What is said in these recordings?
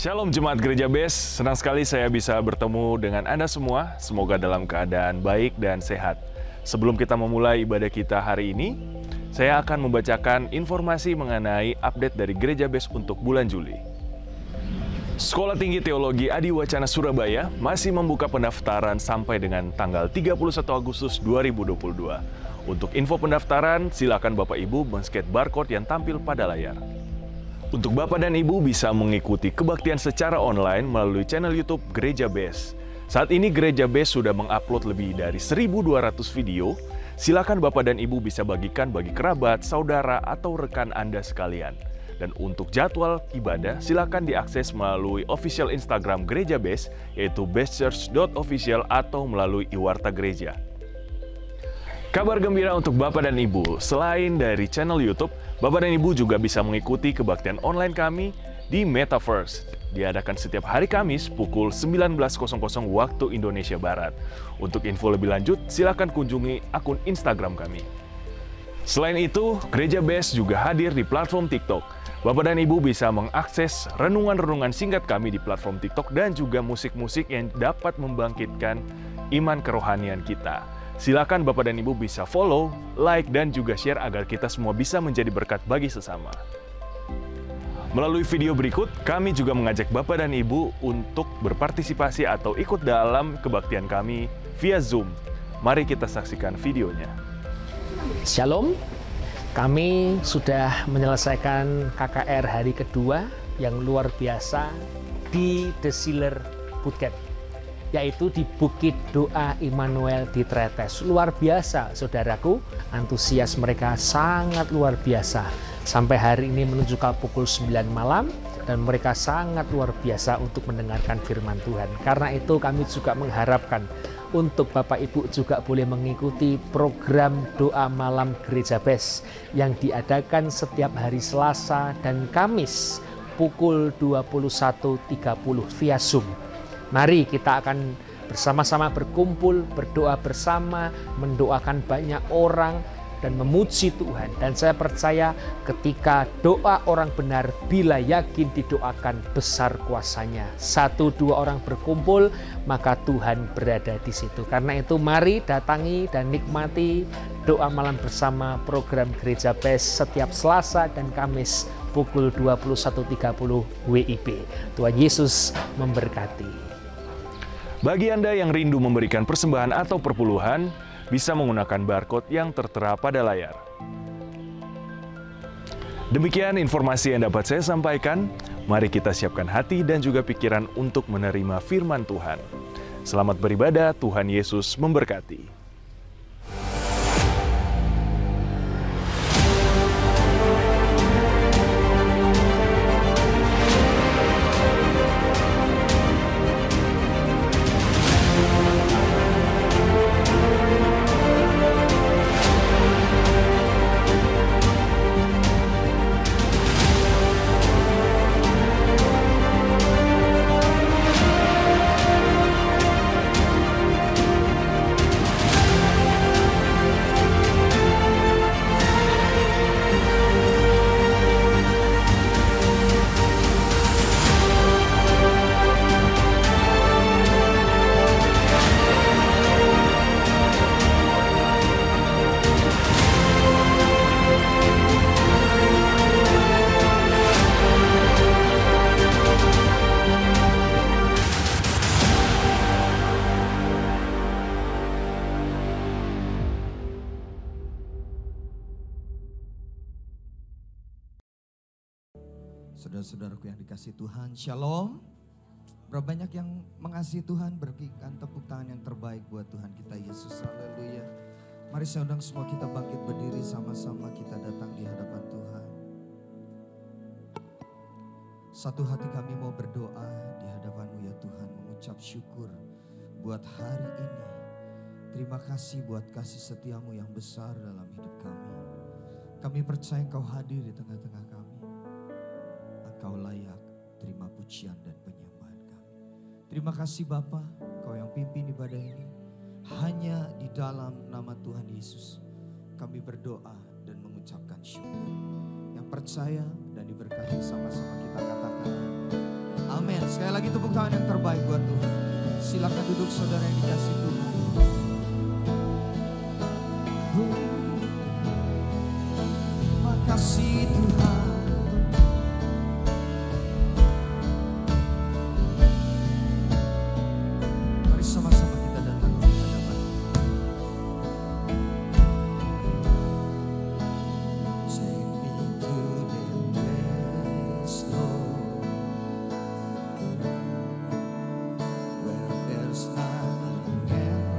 Shalom Jemaat Gereja BES, senang sekali saya bisa bertemu dengan Anda semua. Semoga dalam keadaan baik dan sehat. Sebelum kita memulai ibadah kita hari ini, saya akan membacakan informasi mengenai update dari Gereja BES untuk bulan Juli. Sekolah Tinggi Teologi Adi Wacana Surabaya masih membuka pendaftaran sampai dengan tanggal 31 Agustus 2022. Untuk info pendaftaran, silakan Bapak Ibu men-scan barcode yang tampil pada layar. Untuk Bapak dan Ibu bisa mengikuti kebaktian secara online melalui channel YouTube Gereja BES. Saat ini Gereja BES sudah mengupload lebih dari 1.200 video. Silakan Bapak dan Ibu bisa bagikan bagi kerabat, saudara, atau rekan Anda sekalian. Dan untuk jadwal ibadah, silakan diakses melalui official Instagram Gereja BES, yaitu bestchurch.official atau melalui Iwarta Gereja. Kabar gembira untuk Bapak dan Ibu, selain dari channel YouTube, Bapak dan Ibu juga bisa mengikuti kebaktian online kami di Metaverse. Diadakan setiap hari Kamis pukul 19.00 waktu Indonesia Barat. Untuk info lebih lanjut, silakan kunjungi akun Instagram kami. Selain itu, Gereja BES juga hadir di platform TikTok. Bapak dan Ibu bisa mengakses renungan-renungan singkat kami di platform TikTok dan juga musik-musik yang dapat membangkitkan iman kerohanian kita. Silakan Bapak dan Ibu bisa follow, like, dan juga share agar kita semua bisa menjadi berkat bagi sesama. Melalui video berikut, kami juga mengajak Bapak dan Ibu untuk berpartisipasi atau ikut dalam kebaktian kami via Zoom. Mari kita saksikan videonya. Shalom, kami sudah menyelesaikan KKR hari kedua yang luar biasa di The Sealer Bootcamp, yaitu di Bukit Doa Immanuel di Tretes. Luar biasa, saudaraku, antusias mereka sangat luar biasa. Sampai hari ini menunjukkan pukul 9 malam, dan mereka sangat luar biasa untuk mendengarkan firman Tuhan. Karena itu kami juga mengharapkan untuk Bapak Ibu juga boleh mengikuti program doa malam Gereja BES yang diadakan setiap hari Selasa dan Kamis pukul 21.30 via Zoom. Mari kita akan bersama-sama berkumpul, berdoa bersama, mendoakan banyak orang, dan memuji Tuhan. Dan saya percaya ketika doa orang benar, bila yakin didoakan, besar kuasanya. 1-2 orang berkumpul, maka Tuhan berada di situ. Karena itu mari datangi dan nikmati doa malam bersama program Gereja BES setiap Selasa dan Kamis pukul 21.30 WIB. Tuhan Yesus memberkati. Bagi Anda yang rindu memberikan persembahan atau perpuluhan, bisa menggunakan barcode yang tertera pada layar. Demikian informasi yang dapat saya sampaikan. Mari kita siapkan hati dan juga pikiran untuk menerima firman Tuhan. Selamat beribadah, Tuhan Yesus memberkati. Saudara-saudaraku yang dikasihi Tuhan, Shalom. Berapa banyak yang mengasihi Tuhan, berikan tepuk tangan yang terbaik buat Tuhan kita Yesus. Haleluya. Mari saya undang semua kita bangkit berdiri, sama-sama kita datang di hadapan Tuhan. Satu hati kami mau berdoa di hadapan-Mu ya Tuhan, mengucap syukur buat hari ini. Terima kasih buat kasih setia-Mu yang besar dalam hidup kami. Kami percaya Engkau hadir di tengah-tengah kami. Engkau layak terima pujian dan penyembahan kami. Terima kasih Bapa, Kau yang pimpin ibadah ini. Hanya di dalam nama Tuhan Yesus kami berdoa dan mengucapkan syukur. Yang percaya dan diberkati sama-sama kita katakan amin. lagi tepuk tangan yang terbaik buat Tuhan. Silakan duduk saudara yang dikasih Tuhan. Makasih Tuhan. Mari sama-sama kita datang ke hadapan. Take me to the place, Lord, where there's nothing else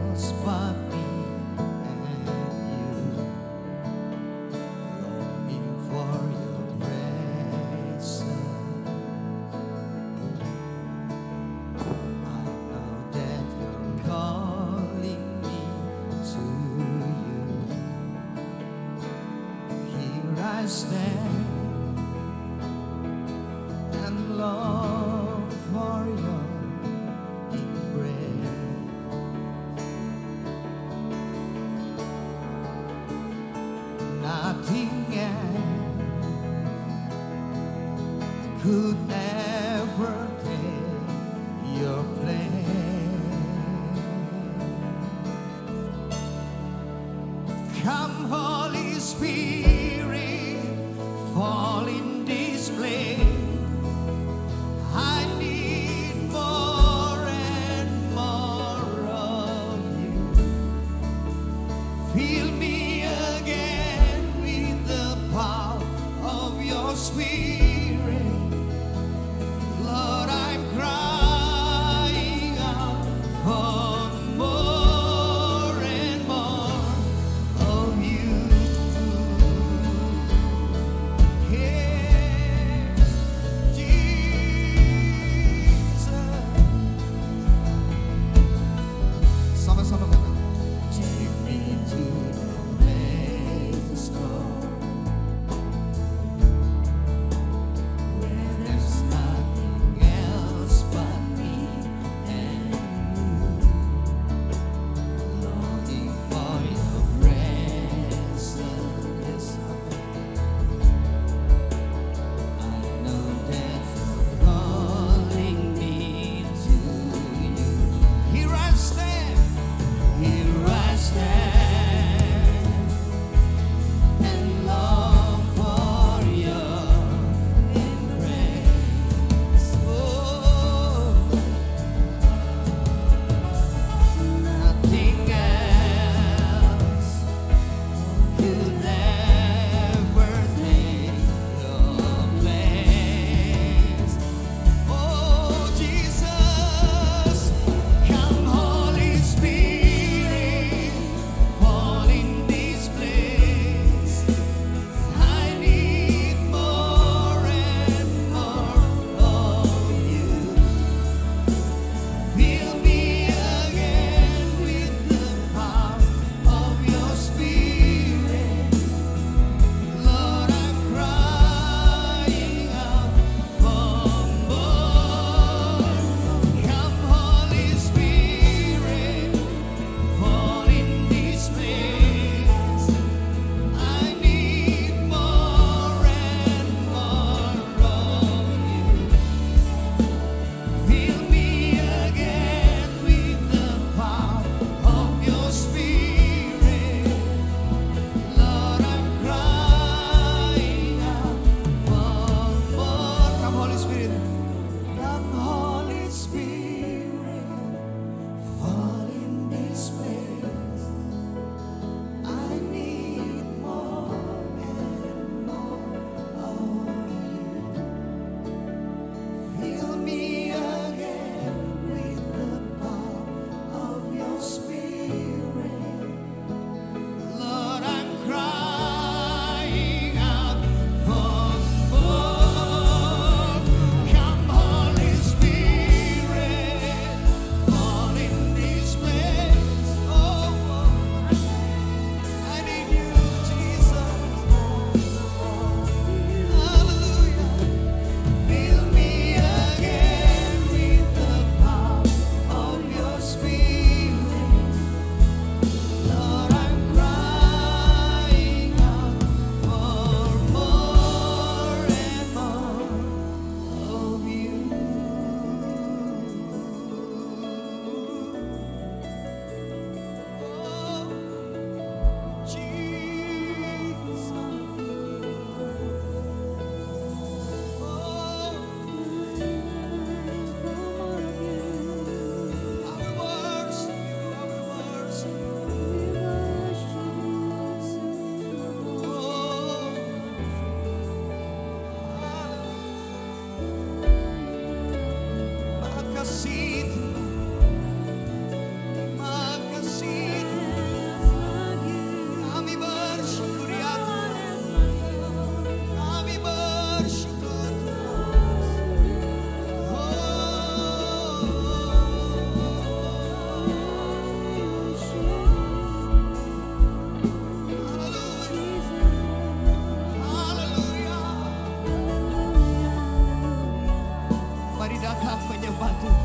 datang menyembah Tuhan.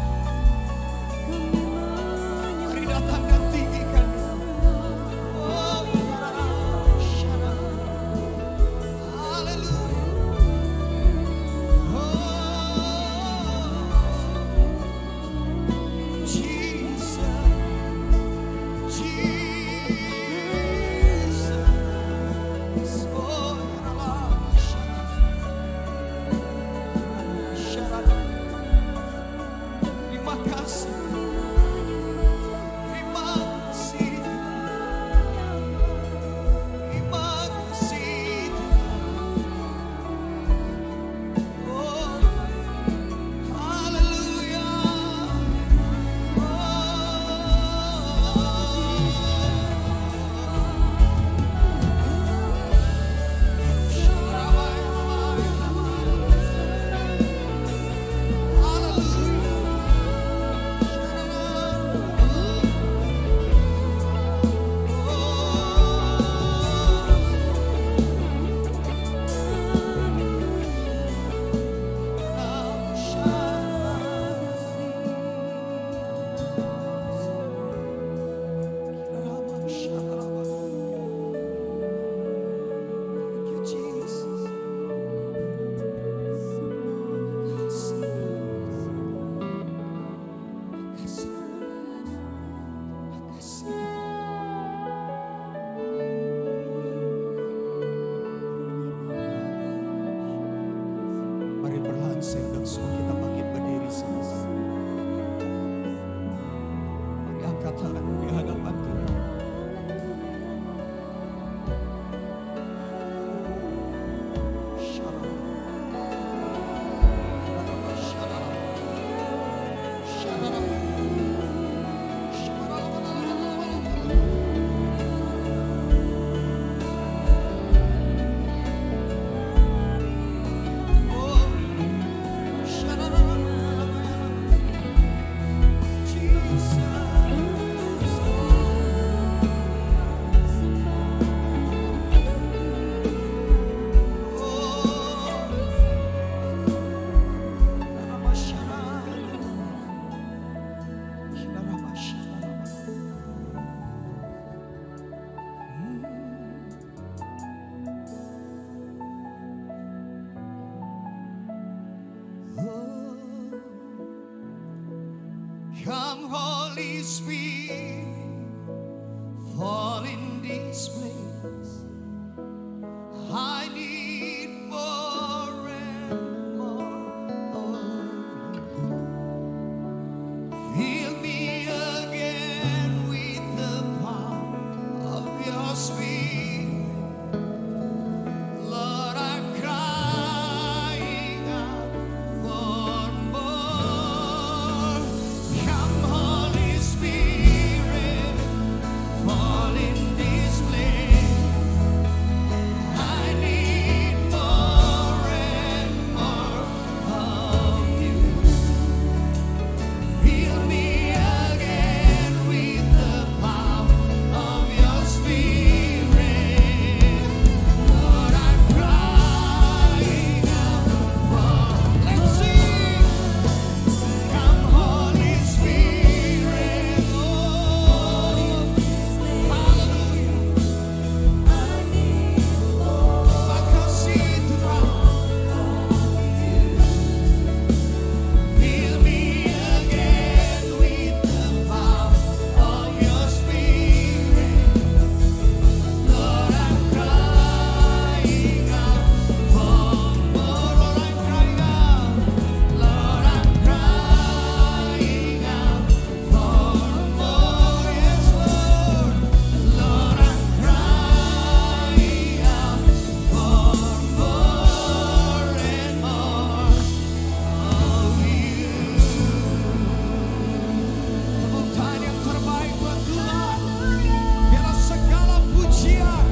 Mari datang dan tinggikan Dia. Oh, haleluya. Come Holy Spirit, fall in this place. I need more and more of you. Fill me again with the power of your Spirit. Lord, I'm crying out for more. Come Holy Spirit, fall in this place. I need more and more of you. Fill me again with the power of your Spirit. Lord, I'm crying out for. Let's sing. Come Holy Spirit, oh, hallelujah. Makasih Tuhan. Fill me again with the power of your Spirit. Lord, I'm crying out for more. Lord, I'm crying out. Lord, I'm crying out for more. Yes, Lord. Lord, I'm crying out for more and more of you. Tepuk tangan yang terbaik buat Tuhan. Biarlah segala pujian,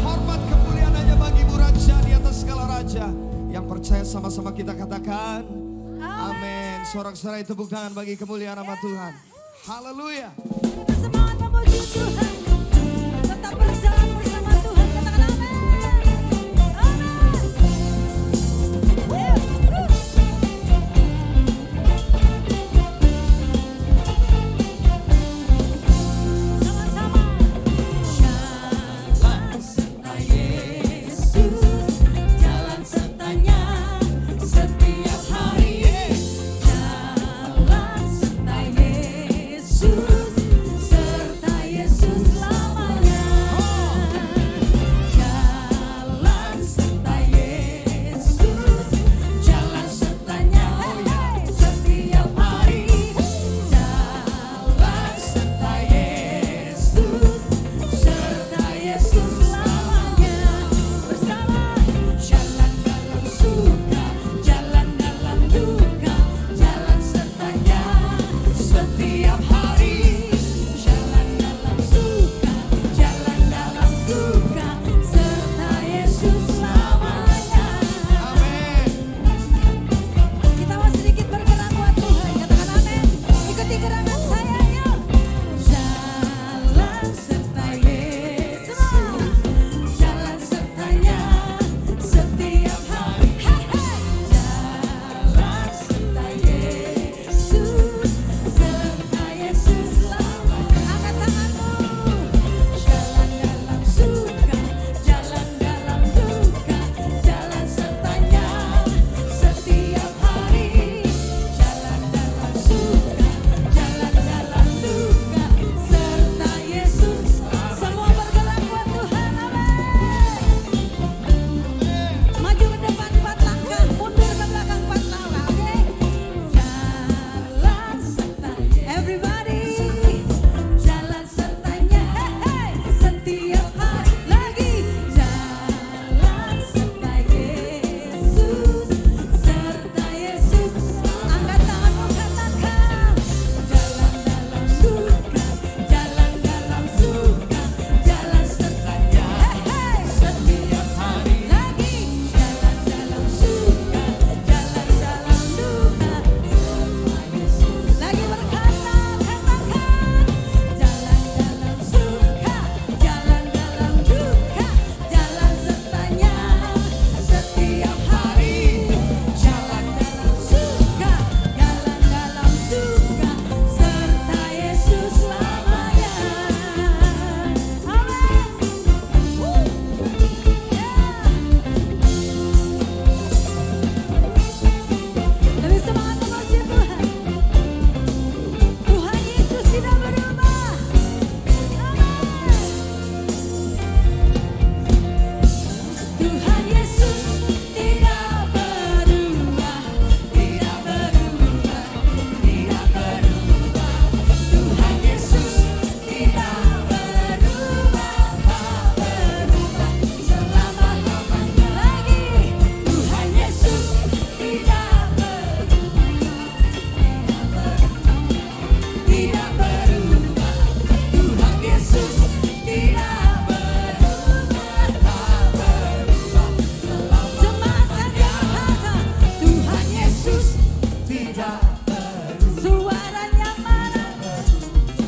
hormat, kemuliaan hanya bagimu Raja di atas segala raja. Yang percaya sama-sama kita katakan amin. Sorak-sorai tepuk tangan bagi kemuliaan nama Tuhan. Haleluya. Kita semangat memuji Tuhan. Tetap berjalan bersama Tuhan. Katakan amin. Amin. Suaranya mana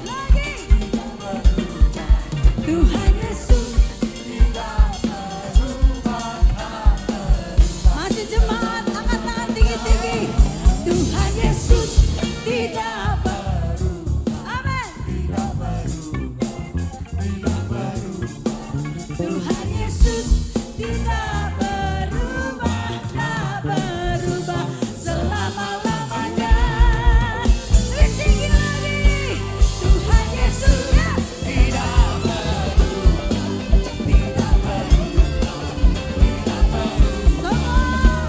lagi? Tuhan Yesus. Masih jemaat, angkat tangan tinggi-tinggi. Tuhan Yesus tidak berubah. Amin. Tuhan Yesus tidak berubah, tak berubah selama-lamanya. Lebih tinggi lagi. Tuhan Yesus ya tidak berubah.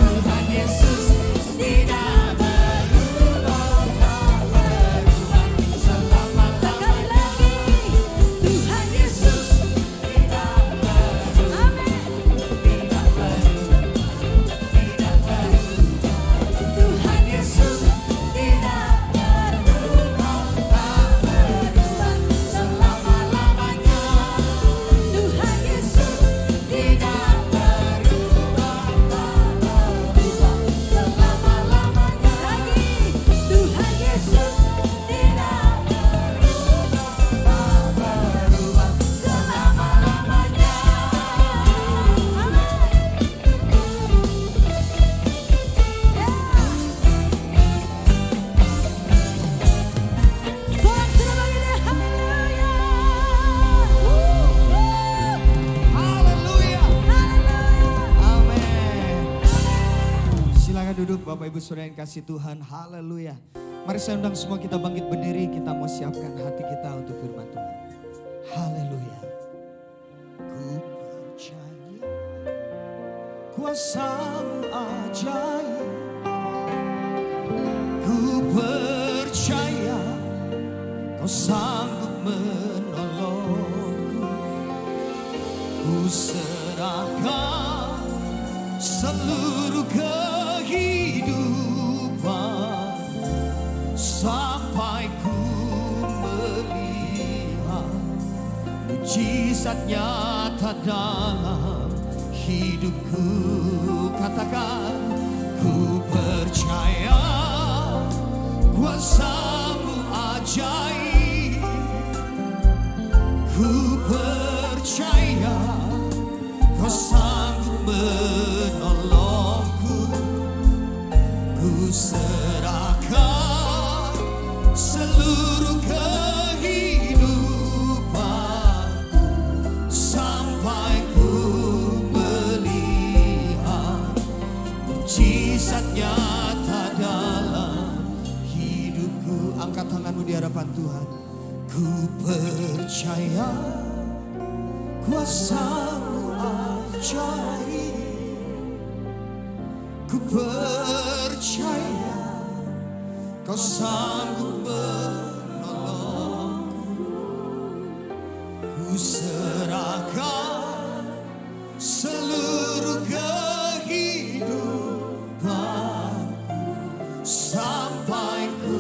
Tuhan Yesus tidak berubah, tak berubah selama-lamanya. Sekali lagi. Tuhan Yesus tidak berubah. Amin. Tuhan Yesus tidak berubah, tak berubah selama-lamanya. Tuhan Yesus tidak berubah, tak berubah selama-lamanya. Lagi. Tuhan Yesus tidak berubah, tak berubah selama-lamanya. Amin. Sorak sekali lagi deh, haleluya. Haleluya. Haleluya. Amin. Silakan duduk Bapak Ibu Saudara yang kasih Tuhan. Haleluya. Mari saya undang semua kita bangkit berdiri. Kita mau siapkan hati kita untuk firman Tuhan. Haleluya. Ku percaya kuasa-Mu ajaib. Ku percaya Kau sanggup menolongku. Ku serahkan seluruh kehidupan sampai ku melihat mujizat nyata dalam hidupku. Katakan, ku percaya kuasa-Mu ajaib. Ku percaya Kau sanggup menolongku. Ku serahkan seluruh kehidupanku sampai ku melihat mujizat nyata dalam hidupku. Angkat tanganmu di hadapan Tuhan. Ku percaya kuasa-Mu ajaib. Ku percaya Kau sanggup menolongku. Ku serahkan seluruh kehidupanku sampai ku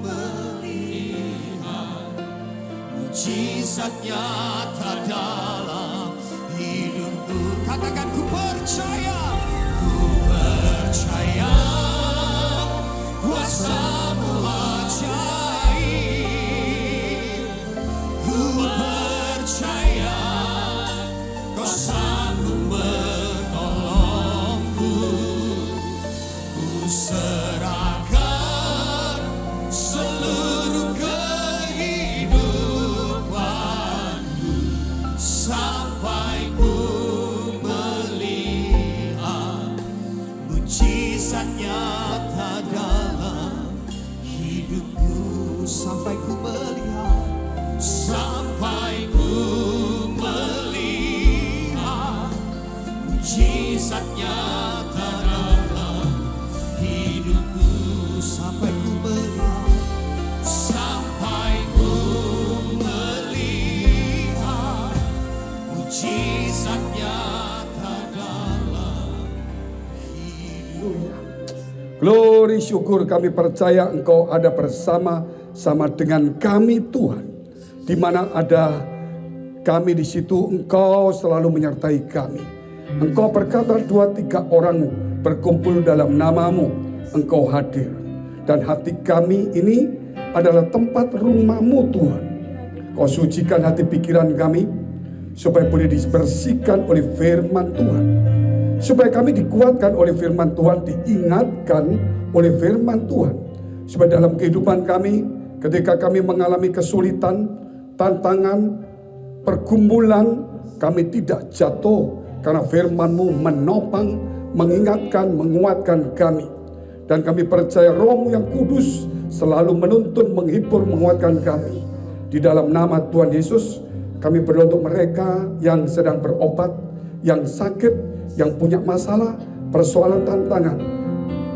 melihat mujizat nyata dalam hidupku. Katakan, ku percaya. Ku percaya kuasa-Mu ajaib. Ku percaya Kau sanggup menolongku. Ku serahkan seluruh kehidupanku sampai ku melihat mujizat nyata dalam hidupku. Sampai ku melihat, sampai ku melihat mujizat nyata dalam hidupku. Sampai ku melihat, sampai ku melihat mujizat nyata dalam hidupku. Glory, syukur, kami percaya Engkau ada bersama-sama dengan kami Tuhan. Di mana ada kami di situ, Engkau selalu menyertai kami. Engkau berkata 2-3 orang berkumpul dalam nama-Mu, Engkau hadir. Dan hati kami ini adalah tempat rumah-Mu Tuhan. Kau sucikan hati pikiran kami, supaya boleh dibersihkan oleh firman Tuhan. Supaya kami dikuatkan oleh firman Tuhan, diingatkan oleh firman Tuhan. Supaya dalam kehidupan kami, ketika kami mengalami kesulitan, tantangan, pergumulan, kami tidak jatuh. Karena firman-Mu menopang, mengingatkan, menguatkan kami. Dan kami percaya Roh-Mu yang kudus selalu menuntun, menghibur, menguatkan kami. Di dalam nama Tuhan Yesus, kami berdoa untuk mereka yang sedang berobat, yang sakit, yang punya masalah, persoalan, tantangan.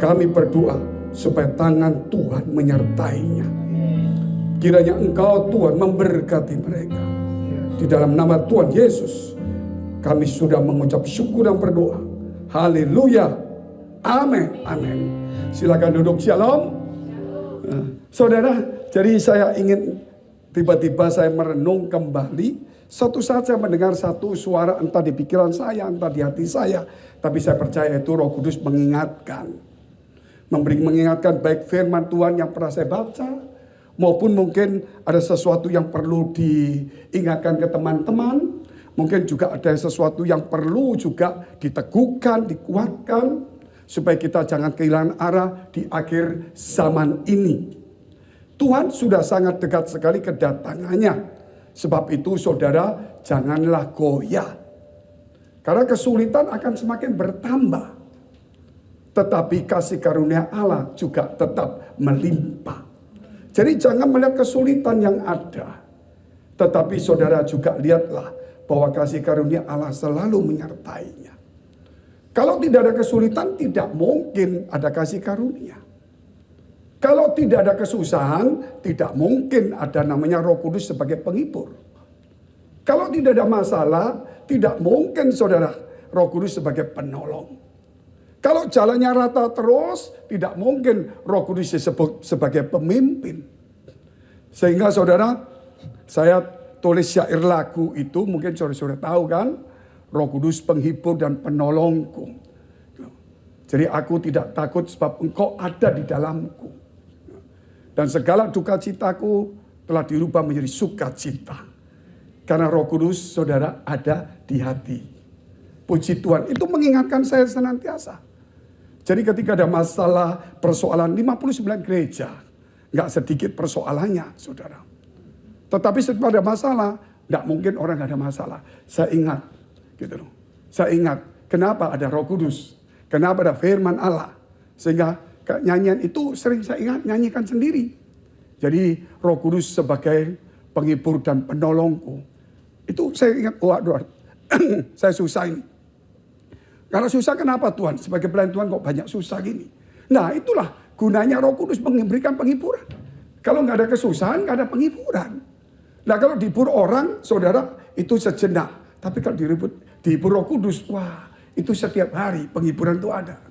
Kami berdoa supaya tangan Tuhan menyertainya. Kiranya Engkau Tuhan memberkati mereka. Di dalam nama Tuhan Yesus, kami sudah mengucap syukur dan berdoa. Haleluya. Amin. Amin. Silakan duduk. Shalom. Saudara, jadi saya ingin tiba-tiba saya merenung kembali. Suatu saat saya mendengar satu suara, entah di pikiran saya, entah di hati saya. Tapi saya percaya itu Roh Kudus mengingatkan. Mengingatkan baik firman Tuhan yang pernah saya baca, maupun mungkin ada sesuatu yang perlu diingatkan ke teman-teman. Mungkin juga ada sesuatu yang perlu juga diteguhkan, dikuatkan. Supaya kita jangan kehilangan arah di akhir zaman ini. Tuhan sudah sangat dekat sekali kedatangannya. Sebab itu saudara, janganlah goyah. Karena kesulitan akan semakin bertambah. Tetapi kasih karunia Allah juga tetap melimpah. Jadi jangan melihat kesulitan yang ada. Tetapi saudara juga lihatlah bahwa kasih karunia Allah selalu menyertainya. Kalau tidak ada kesulitan, tidak mungkin ada kasih karunia. Kalau tidak ada kesusahan, tidak mungkin ada namanya Roh Kudus sebagai penghibur. Kalau tidak ada masalah, tidak mungkin saudara Roh Kudus sebagai penolong. Kalau jalannya rata terus, tidak mungkin Roh Kudus disebut sebagai pemimpin. Sehingga saudara, saya tulis syair lagu itu, mungkin saudara tahu kan, Roh Kudus penghibur dan penolongku. Jadi aku tidak takut sebab Engkau ada di dalamku. Dan segala duka citaku telah dirubah menjadi sukacita. Karena Roh Kudus saudara ada di hati. Puji Tuhan, itu mengingatkan saya senantiasa. Jadi ketika ada masalah persoalan 59 gereja, nggak sedikit persoalannya saudara. Tetapi setelah ada masalah, nggak mungkin orang nggak ada masalah. Saya ingat, gitu loh. Saya ingat kenapa ada Roh Kudus, kenapa ada Firman Allah, sehingga nyanyian itu sering saya ingat nyanyikan sendiri. Jadi Roh Kudus sebagai penghibur dan penolongku. Itu saya ingat, waduh, saya susah ini. Kalau susah kenapa Tuhan? Sebagai pelayan Tuhan kok banyak susah gini. Nah itulah gunanya Roh Kudus memberikan penghiburan. Kalau nggak ada kesusahan, nggak ada penghiburan. Nah kalau dihibur orang, saudara, itu sejenak. Tapi kalau dihibur Roh Kudus, wah itu setiap hari penghiburan itu ada.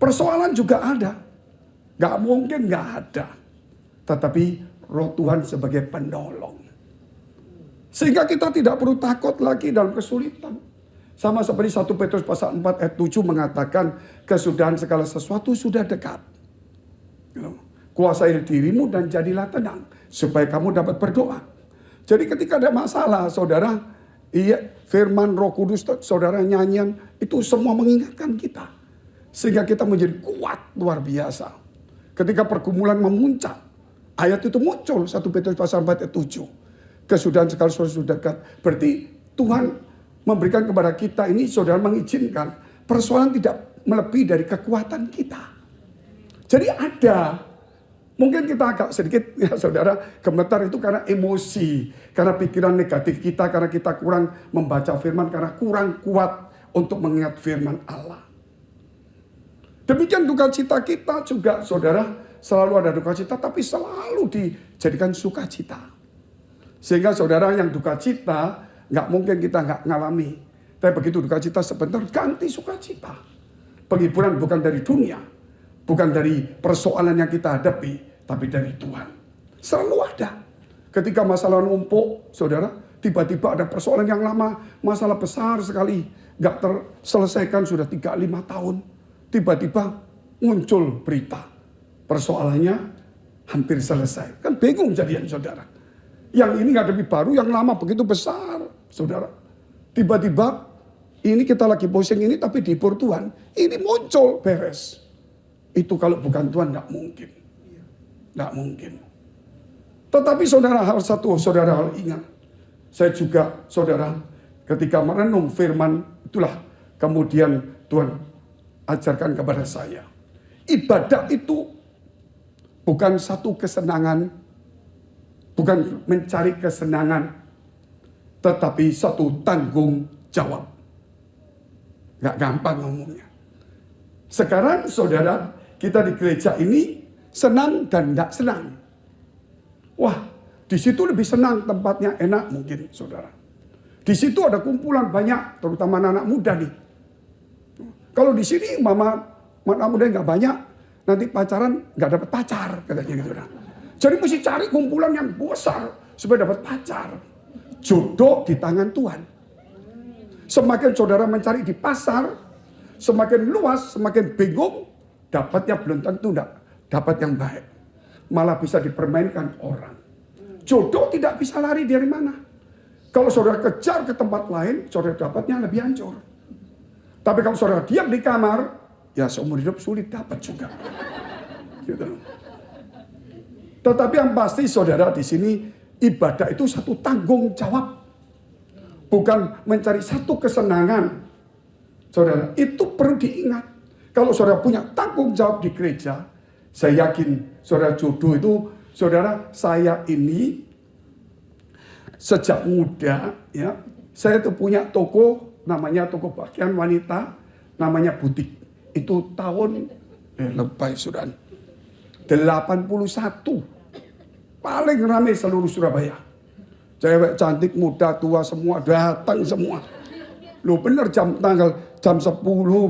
Persoalan juga ada. Nggak mungkin nggak ada. Tetapi Roh Tuhan sebagai penolong. Sehingga kita tidak perlu takut lagi dalam kesulitan. Sama seperti 1 Petrus pasal 4 ayat 7 mengatakan kesudahan segala sesuatu sudah dekat. Kuasai dirimu dan jadilah tenang supaya kamu dapat berdoa. Jadi ketika ada masalah saudara, iya firman Roh Kudus saudara nyanyian itu semua mengingatkan kita. Sehingga kita menjadi kuat luar biasa. Ketika pergumulan memuncak, ayat itu muncul 1 Petrus pasal 4 ayat 7. Kesudahan segala sesuatu sudah dekat. Berarti Tuhan memberikan kepada kita ini saudara mengizinkan persoalan tidak melebihi dari kekuatan kita. Jadi ada, mungkin kita agak sedikit ya saudara gemetar itu karena emosi, karena pikiran negatif kita, karena kita kurang membaca firman, karena kurang kuat untuk mengingat firman Allah. Demikian duka cita kita juga saudara, selalu ada duka cita tapi selalu dijadikan sukacita. Sehingga saudara yang duka cita nggak mungkin kita nggak ngalami. Tapi begitu duka cita sebentar ganti sukacita. Penghiburan bukan dari dunia. Bukan dari persoalan yang kita hadapi. Tapi dari Tuhan. Selalu ada. Ketika masalah numpuk saudara. Tiba-tiba ada persoalan yang lama. Masalah besar sekali. Nggak terselesaikan sudah 3-5 tahun. Tiba-tiba muncul berita. persoalannya hampir selesai. Kan bingung jadian saudara. Yang ini ngadepi baru, yang lama begitu besar saudara. Tiba-tiba ini kita lagi pusing ini tapi dihibur Tuhan. Ini muncul beres. Itu kalau bukan Tuhan nggak mungkin. Nggak mungkin. Tetapi saudara hal ingat. Saya juga saudara ketika merenung firman itulah kemudian Tuhan ajarkan kepada saya. Ibadah itu bukan satu kesenangan, bukan mencari kesenangan, tetapi satu tanggung jawab. Gak gampang ngomongnya. Sekarang saudara, kita di gereja ini senang dan gak senang. Wah, di situ lebih senang, tempatnya enak mungkin saudara. Di situ ada kumpulan banyak, terutama anak muda nih. Kalau di sini anak muda nggak banyak, nanti pacaran nggak dapat pacar katanya gitu. Jadi mesti cari kumpulan yang besar supaya dapat pacar. Jodoh di tangan Tuhan. Semakin saudara mencari di pasar, semakin luas, semakin bingung, dapatnya belum tentu dapat yang baik. Malah bisa dipermainkan orang. Jodoh tidak bisa lari dari mana. Kalau saudara kejar ke tempat lain, saudara dapatnya lebih hancur. Tapi kalau saudara diam di kamar, ya seumur hidup sulit dapat juga. Gitu. Tetapi yang pasti saudara di sini ibadah itu satu tanggung jawab. Bukan mencari satu kesenangan. Saudara, itu perlu diingat. Kalau saudara punya tanggung jawab di gereja, saya yakin saudara jodoh itu, saudara saya ini sejak muda ya, saya tuh punya toko, namanya toko pakaian wanita, namanya butik. Itu tahun lebay sudah 81. Paling ramai seluruh Surabaya. Cewek cantik, muda, tua semua datang semua. Loh bener jam 10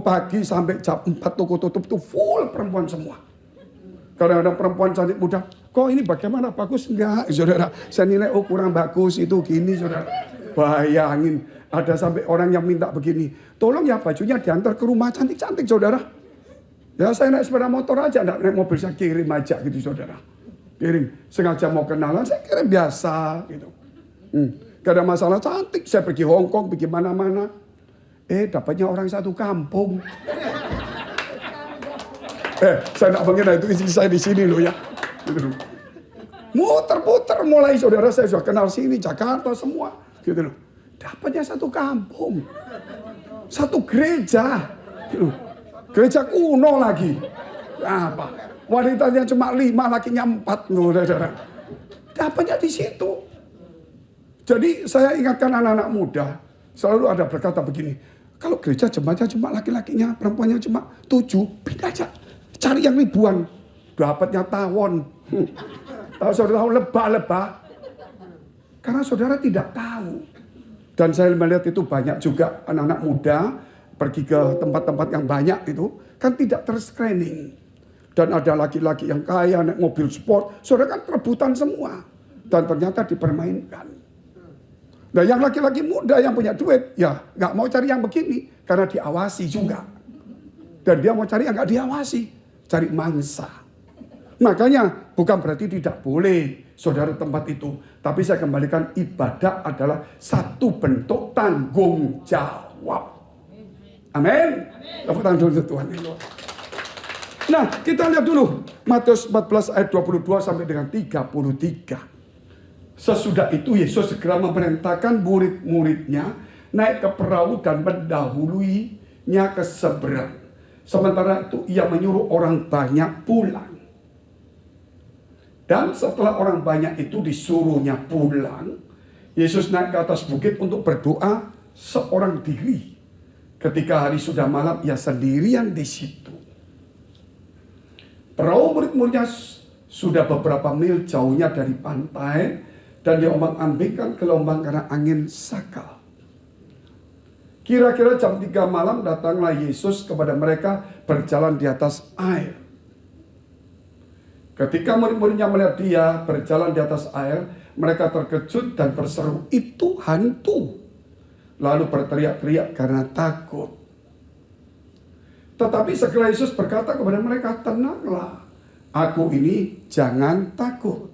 pagi sampai jam 4 toko tutup tuh full perempuan semua. Karena ada perempuan cantik muda, kok ini bagaimana, bagus enggak saudara? Saya nilai kurang bagus itu gini saudara. Bayangin ada sampai orang yang minta begini, tolong ya bajunya diantar ke rumah cantik-cantik saudara. Ya saya naik sepeda motor aja, enggak naik mobil, saya kirim aja gitu saudara. Kirim, sengaja mau kenalan saya kirim biasa gitu. Gak ada masalah, cantik, saya pergi Hong Kong, pergi mana-mana. Dapatnya orang satu kampung. Saya tidak mengira itu isi saya di sini loh ya. Gitu. Muter-muter mulai saudara saya sudah kenal sini, Jakarta semua. Gitu loh. Dapatnya satu kampung. Satu gereja. Gitu. Gereja kuno lagi. Apa? Wanitanya cuma 5, lakinya 4 loh saudara. Dapatnya di situ. Jadi saya ingatkan anak-anak muda, selalu ada berkata begini, kalau gereja jemaatnya cuma laki-lakinya, perempuannya cuma 7, pindah aja. Cari yang ribuan, dapatnya tawon. Saudara tahu lebah-lebah. Karena saudara tidak tahu. Dan saya melihat itu banyak juga anak-anak muda pergi ke tempat-tempat yang banyak itu, kan tidak ter-screening. Dan ada laki-laki yang kaya, naik mobil sport, saudara kan rebutan semua. Dan ternyata dipermainkan. Nah yang laki-laki muda yang punya duit, ya nggak mau cari yang begini. Karena diawasi juga. Dan dia mau cari yang nggak diawasi. Cari mangsa. Makanya bukan berarti tidak boleh saudara tempat itu. Tapi saya kembalikan ibadah adalah satu bentuk tanggung jawab. Amin. Tepuk tangan dulu Tuhan. Nah kita lihat dulu. Matius 14 ayat 22 sampai dengan 33. Sesudah itu Yesus segera memerintahkan murid-muridnya naik ke perahu dan mendahuluinya ke seberang. Sementara itu ia menyuruh orang banyak pulang. Dan setelah orang banyak itu disuruhnya pulang, Yesus naik ke atas bukit untuk berdoa seorang diri. Ketika hari sudah malam, ia sendirian di situ. Perahu murid-muridnya sudah beberapa mil jauhnya dari pantai. Dan diombang-ambingkan gelombang karena angin sakal. Kira-kira jam 3 malam datanglah Yesus kepada mereka berjalan di atas air. Ketika murid-muridnya melihat dia berjalan di atas air, mereka terkejut dan berseru, itu hantu. Lalu berteriak-teriak karena takut. Tetapi segera Yesus berkata kepada mereka, tenanglah, aku ini jangan takut.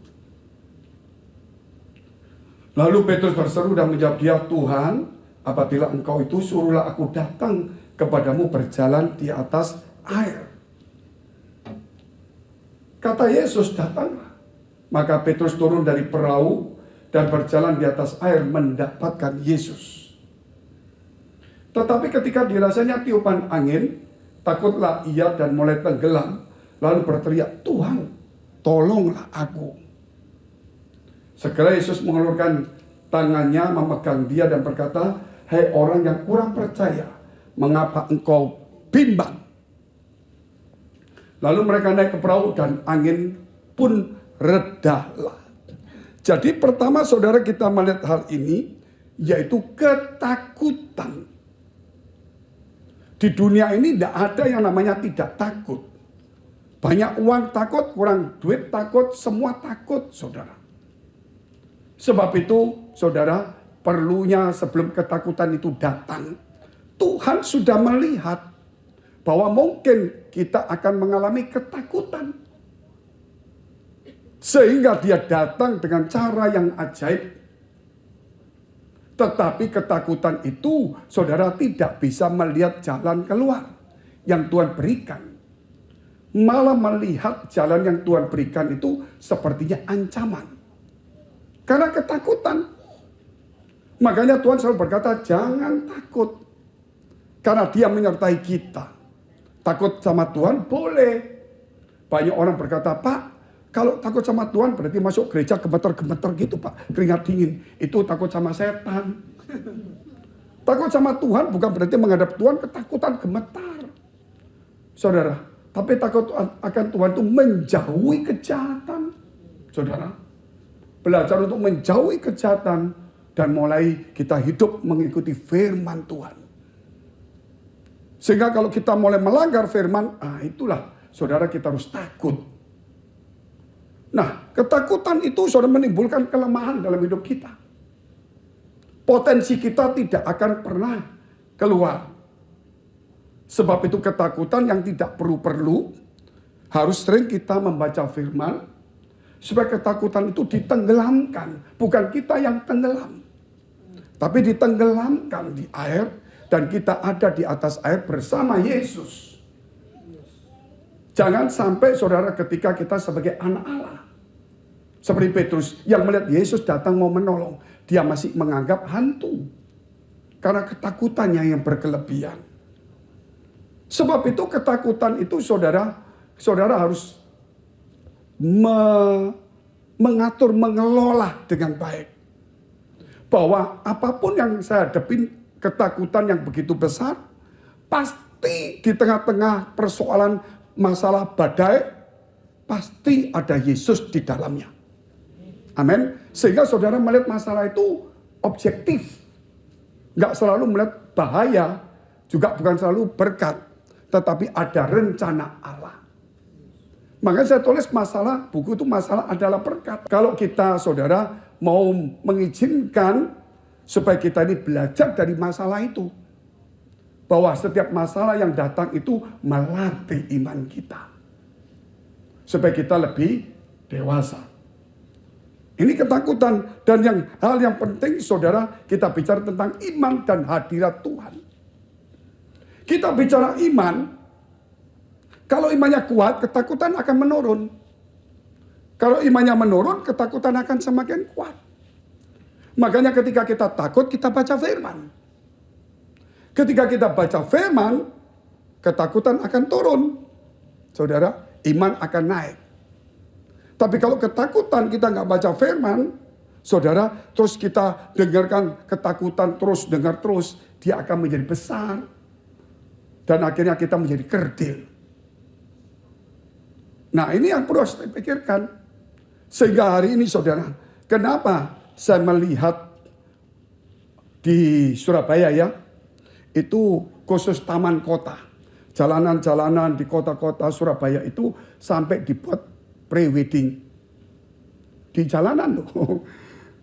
Lalu Petrus berseru dan menjawab dia, Tuhan, apabila engkau itu suruhlah aku datang kepadamu berjalan di atas air. Kata Yesus, datanglah. Maka Petrus turun dari perahu dan berjalan di atas air mendapatkan Yesus. Tetapi ketika dirasanya tiupan angin, takutlah ia dan mulai tenggelam. Lalu berteriak, Tuhan, tolonglah aku. Segera Yesus mengulurkan tangannya memegang dia dan berkata, hai orang yang kurang percaya, mengapa engkau bimbang? Lalu mereka naik ke perahu dan angin pun redalah. Jadi pertama saudara kita melihat hal ini, yaitu ketakutan. Di dunia ini tidak ada yang namanya tidak takut. Banyak uang takut, kurang duit takut, semua takut saudara. Sebab itu, saudara, perlunya sebelum ketakutan itu datang, Tuhan sudah melihat bahwa mungkin kita akan mengalami ketakutan. Sehingga dia datang dengan cara yang ajaib. Tetapi ketakutan itu, saudara, tidak bisa melihat jalan keluar yang Tuhan berikan. Malah melihat jalan yang Tuhan berikan itu sepertinya ancaman. Karena ketakutan. Makanya Tuhan selalu berkata, jangan takut. Karena dia menyertai kita. Takut sama Tuhan boleh. Banyak orang berkata, Pak, kalau takut sama Tuhan berarti masuk gereja gemeter-gemeter gitu Pak. Keringat dingin. Itu takut sama setan. Takut sama Tuhan bukan berarti menghadap Tuhan ketakutan gemetar. Saudara, tapi takut akan Tuhan itu menjauhi kejahatan. Saudara, belajar untuk menjauhi kejahatan dan mulai kita hidup mengikuti firman Tuhan. Sehingga kalau kita mulai melanggar firman, itulah saudara kita harus takut. Nah, ketakutan itu saudara menimbulkan kelemahan dalam hidup kita. Potensi kita tidak akan pernah keluar. Sebab itu ketakutan yang tidak perlu-perlu, harus sering kita membaca firman, supaya ketakutan itu ditenggelamkan. Bukan kita yang tenggelam. Tapi ditenggelamkan di air. Dan kita ada di atas air bersama Yesus. Jangan sampai saudara ketika kita sebagai anak Allah. Seperti Petrus yang melihat Yesus datang mau menolong. Dia masih menganggap hantu. Karena ketakutannya yang berkelebihan. Sebab itu ketakutan itu saudara harus mengatur, mengelola dengan baik. Bahwa apapun yang saya hadapin, ketakutan yang begitu besar, pasti di tengah-tengah persoalan masalah badai, pasti ada Yesus di dalamnya. Amin. Sehingga saudara melihat masalah itu objektif. Nggak selalu melihat bahaya, juga bukan selalu berkat. Tetapi ada rencana Allah. Makanya saya tulis buku itu masalah adalah berkat. Kalau kita saudara mau mengizinkan supaya kita ini belajar dari masalah itu. Bahwa setiap masalah yang datang itu melatih iman kita. Supaya kita lebih dewasa. Ini ketakutan. Dan hal yang penting saudara, kita bicara tentang iman dan hadirat Tuhan. Kita bicara iman, kalau imannya kuat, ketakutan akan menurun. Kalau imannya menurun, ketakutan akan semakin kuat. Makanya ketika kita takut, kita baca firman. Ketika kita baca firman, ketakutan akan turun. Saudara, iman akan naik. Tapi kalau ketakutan kita nggak baca firman, saudara, terus kita dengarkan ketakutan terus, dengar terus, dia akan menjadi besar. Dan akhirnya kita menjadi kerdil. Nah ini yang perlu saya pikirkan. Sehingga hari ini saudara, kenapa saya melihat di Surabaya ya, itu khusus taman kota. Jalanan-jalanan di kota-kota Surabaya itu sampai dibuat pre-wedding. Di jalanan loh.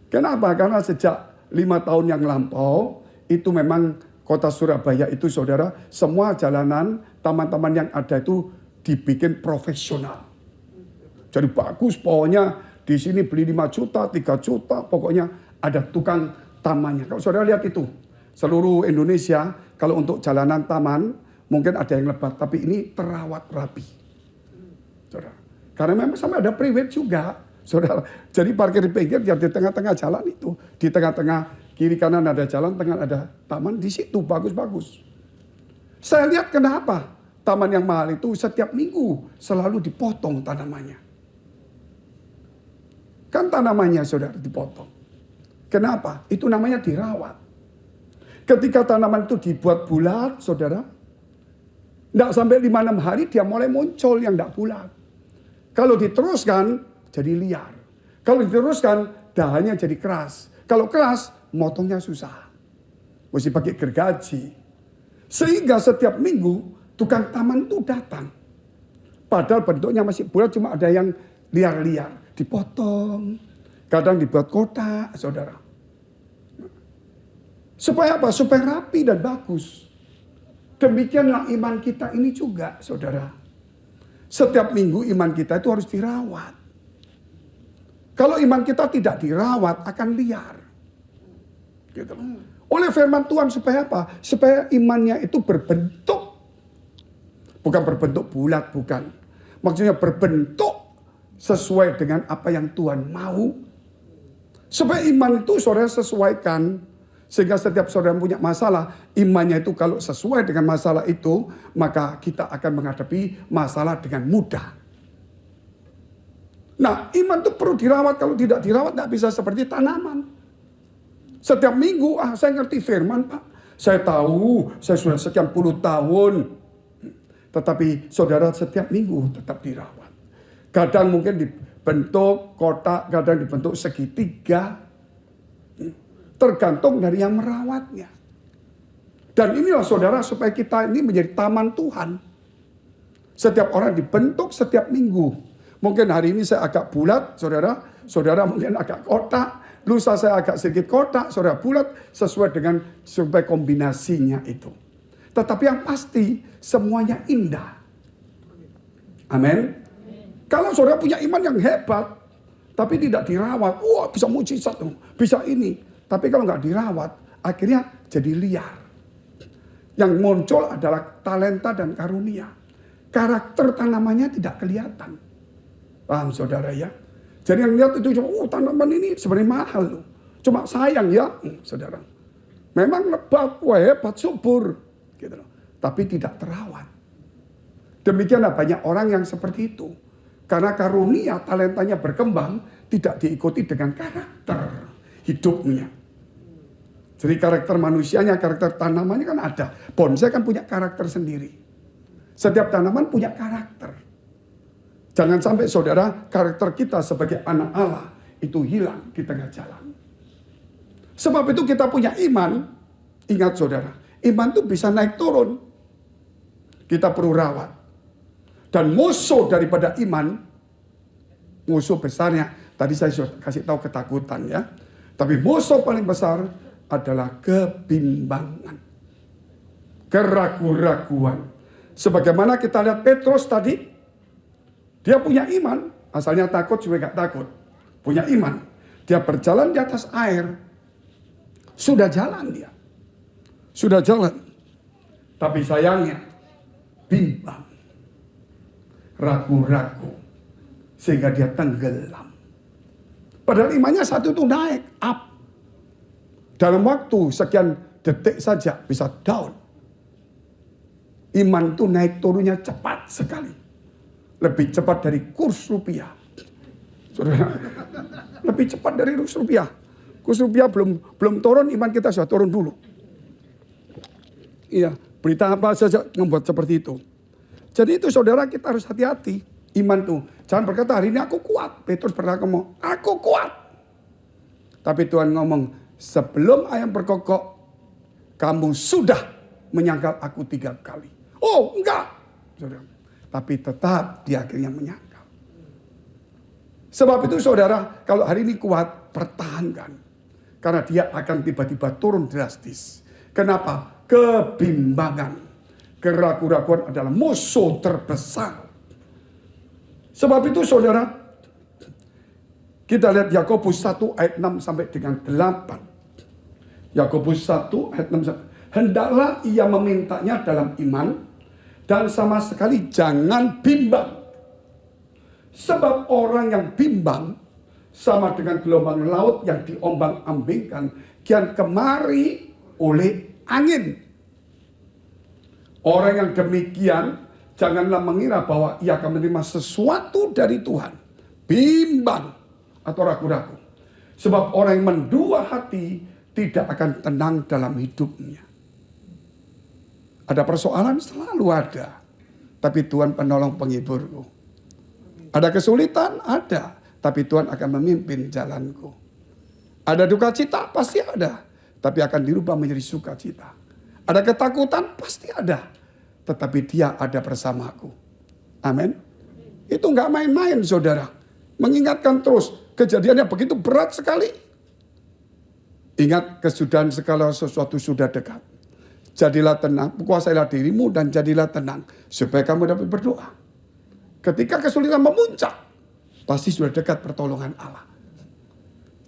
Kenapa? Karena sejak 5 tahun yang lampau, itu memang kota Surabaya itu saudara, semua jalanan, taman-taman yang ada itu dibikin profesional. Jadi bagus, pokoknya di sini beli 5 juta, 3 juta, pokoknya ada tukang tamannya. Kalau saudara lihat itu, seluruh Indonesia, kalau untuk jalanan taman, mungkin ada yang lebat, tapi ini terawat rapi. Saudara. Karena memang sampai ada private juga, saudara. Jadi parkir di pinggir, di tengah-tengah jalan itu. Di tengah-tengah, kiri kanan ada jalan, tengah ada taman, di situ bagus-bagus. Saya lihat kenapa taman yang mahal itu setiap minggu selalu dipotong tanamannya. Kan tanamannya saudara dipotong. Kenapa? Itu namanya dirawat. Ketika tanaman itu dibuat bulat, saudara, tidak sampai 5-6 hari dia mulai muncul yang tidak bulat. Kalau diteruskan jadi liar. Kalau diteruskan dahannya jadi keras. Kalau keras motongnya susah. Mesti pakai gergaji. Sehingga setiap minggu tukang taman itu datang. Padahal bentuknya masih bulat, cuma ada yang liar-liar. Dipotong. Kadang dibuat kotak, saudara. Supaya apa? Supaya rapi dan bagus. Demikianlah iman kita ini juga, saudara. Setiap minggu iman kita itu harus dirawat. Kalau iman kita tidak dirawat akan liar. Gitu. Oleh firman Tuhan supaya apa? Supaya imannya itu berbentuk. Bukan berbentuk bulat, bukan. Maksudnya berbentuk sesuai dengan apa yang Tuhan mau. Supaya iman itu saudara sesuaikan. Sehingga setiap saudara punya masalah, imannya itu kalau sesuai dengan masalah itu, maka kita akan menghadapi masalah dengan mudah. Nah, iman itu perlu dirawat. Kalau tidak dirawat, tidak bisa seperti tanaman. Setiap minggu, saya ngerti firman, Pak. Saya tahu, saya sudah sekian puluh tahun. Tetapi saudara setiap minggu tetap dirawat. Kadang mungkin dibentuk kotak, kadang dibentuk segitiga. Tergantung dari yang merawatnya. Dan inilah saudara supaya kita ini menjadi taman Tuhan. Setiap orang dibentuk setiap minggu. Mungkin hari ini saya agak bulat, saudara. Saudara mungkin agak kotak. Lusa saya agak sedikit kotak, saudara bulat. Sesuai dengan supaya kombinasinya itu. Tetapi yang pasti semuanya indah. Amin. Kalau saudara punya iman yang hebat, tapi tidak dirawat, wah bisa mujizat, bisa ini. Tapi kalau nggak dirawat, akhirnya jadi liar. Yang muncul adalah talenta dan karunia. Karakter tanamannya tidak kelihatan. Paham saudara ya? Jadi yang lihat itu cuma, tanaman ini sebenarnya mahal loh. Cuma sayang ya, saudara. Memang lebat, wah hebat, subur. Gitu loh. Tapi tidak terawat. Demikianlah banyak orang yang seperti itu. Karena karunia, talentanya berkembang, tidak diikuti dengan karakter hidupnya. Jadi karakter manusianya, karakter tanamannya kan ada. Bonsai kan punya karakter sendiri. Setiap tanaman punya karakter. Jangan sampai saudara, karakter kita sebagai anak Allah itu hilang di tengah jalan. Sebab itu kita punya iman. Ingat saudara, iman itu bisa naik turun. Kita perlu rawat. Dan musuh daripada iman, musuh besarnya, tadi saya sudah kasih tahu ketakutan ya. Tapi musuh paling besar adalah kebimbangan, keraguan-raguan. Sebagaimana kita lihat Petrus tadi, dia punya iman, asalnya takut juga gak takut. Punya iman, dia berjalan di atas air. Sudah jalan dia. Sudah jalan. Tapi sayangnya, bimbang. Ragu-ragu. Sehingga dia tenggelam. Padahal imannya satu itu naik, up. Dalam waktu sekian detik saja bisa down. Iman itu naik turunnya cepat sekali. Lebih cepat dari kurs rupiah. Saudara, lebih cepat dari kurs rupiah. Kurs rupiah belum turun, iman kita sudah turun dulu. Iya, berita apa saja membuat seperti itu. Jadi itu saudara kita harus hati-hati. Iman tuh, jangan berkata hari ini aku kuat. Petrus pernah ngomong, aku kuat. Tapi Tuhan ngomong, sebelum ayam berkokok, kamu sudah menyangkal aku 3 kali. Oh enggak, saudara. Tapi tetap dia akhirnya menyangkal. Sebab itu saudara, kalau hari ini kuat, pertahankan. Karena dia akan tiba-tiba turun drastis. Kenapa? Kebimbangan. Keraguan-raguan adalah musuh terbesar. Sebab itu saudara, Kita lihat Yakobus 1 ayat 6 sampai dengan 8. Yakobus 1 ayat 6 sampai. Hendaklah ia memintanya dalam iman dan sama sekali jangan bimbang. Sebab orang yang bimbang sama dengan gelombang laut yang diombang-ambingkan kian kemari oleh angin. Orang yang demikian janganlah mengira bahwa ia akan menerima sesuatu dari Tuhan. Bimbang atau ragu-ragu. Sebab orang yang mendua hati tidak akan tenang dalam hidupnya. Ada persoalan selalu ada. Tapi Tuhan penolong penghiburku. Ada kesulitan? Ada. Tapi Tuhan akan memimpin jalanku. Ada duka cita? Pasti ada. Tapi akan dirubah menjadi sukacita. Ada ketakutan? Pasti ada. Tetapi dia ada bersamaku. Amin. Itu nggak main-main saudara. Mengingatkan terus. Kejadiannya begitu berat sekali. Ingat kesudahan segala sesuatu sudah dekat. Jadilah tenang, kuasailah dirimu dan jadilah tenang. Supaya kamu dapat berdoa. Ketika kesulitan memuncak, pasti sudah dekat pertolongan Allah.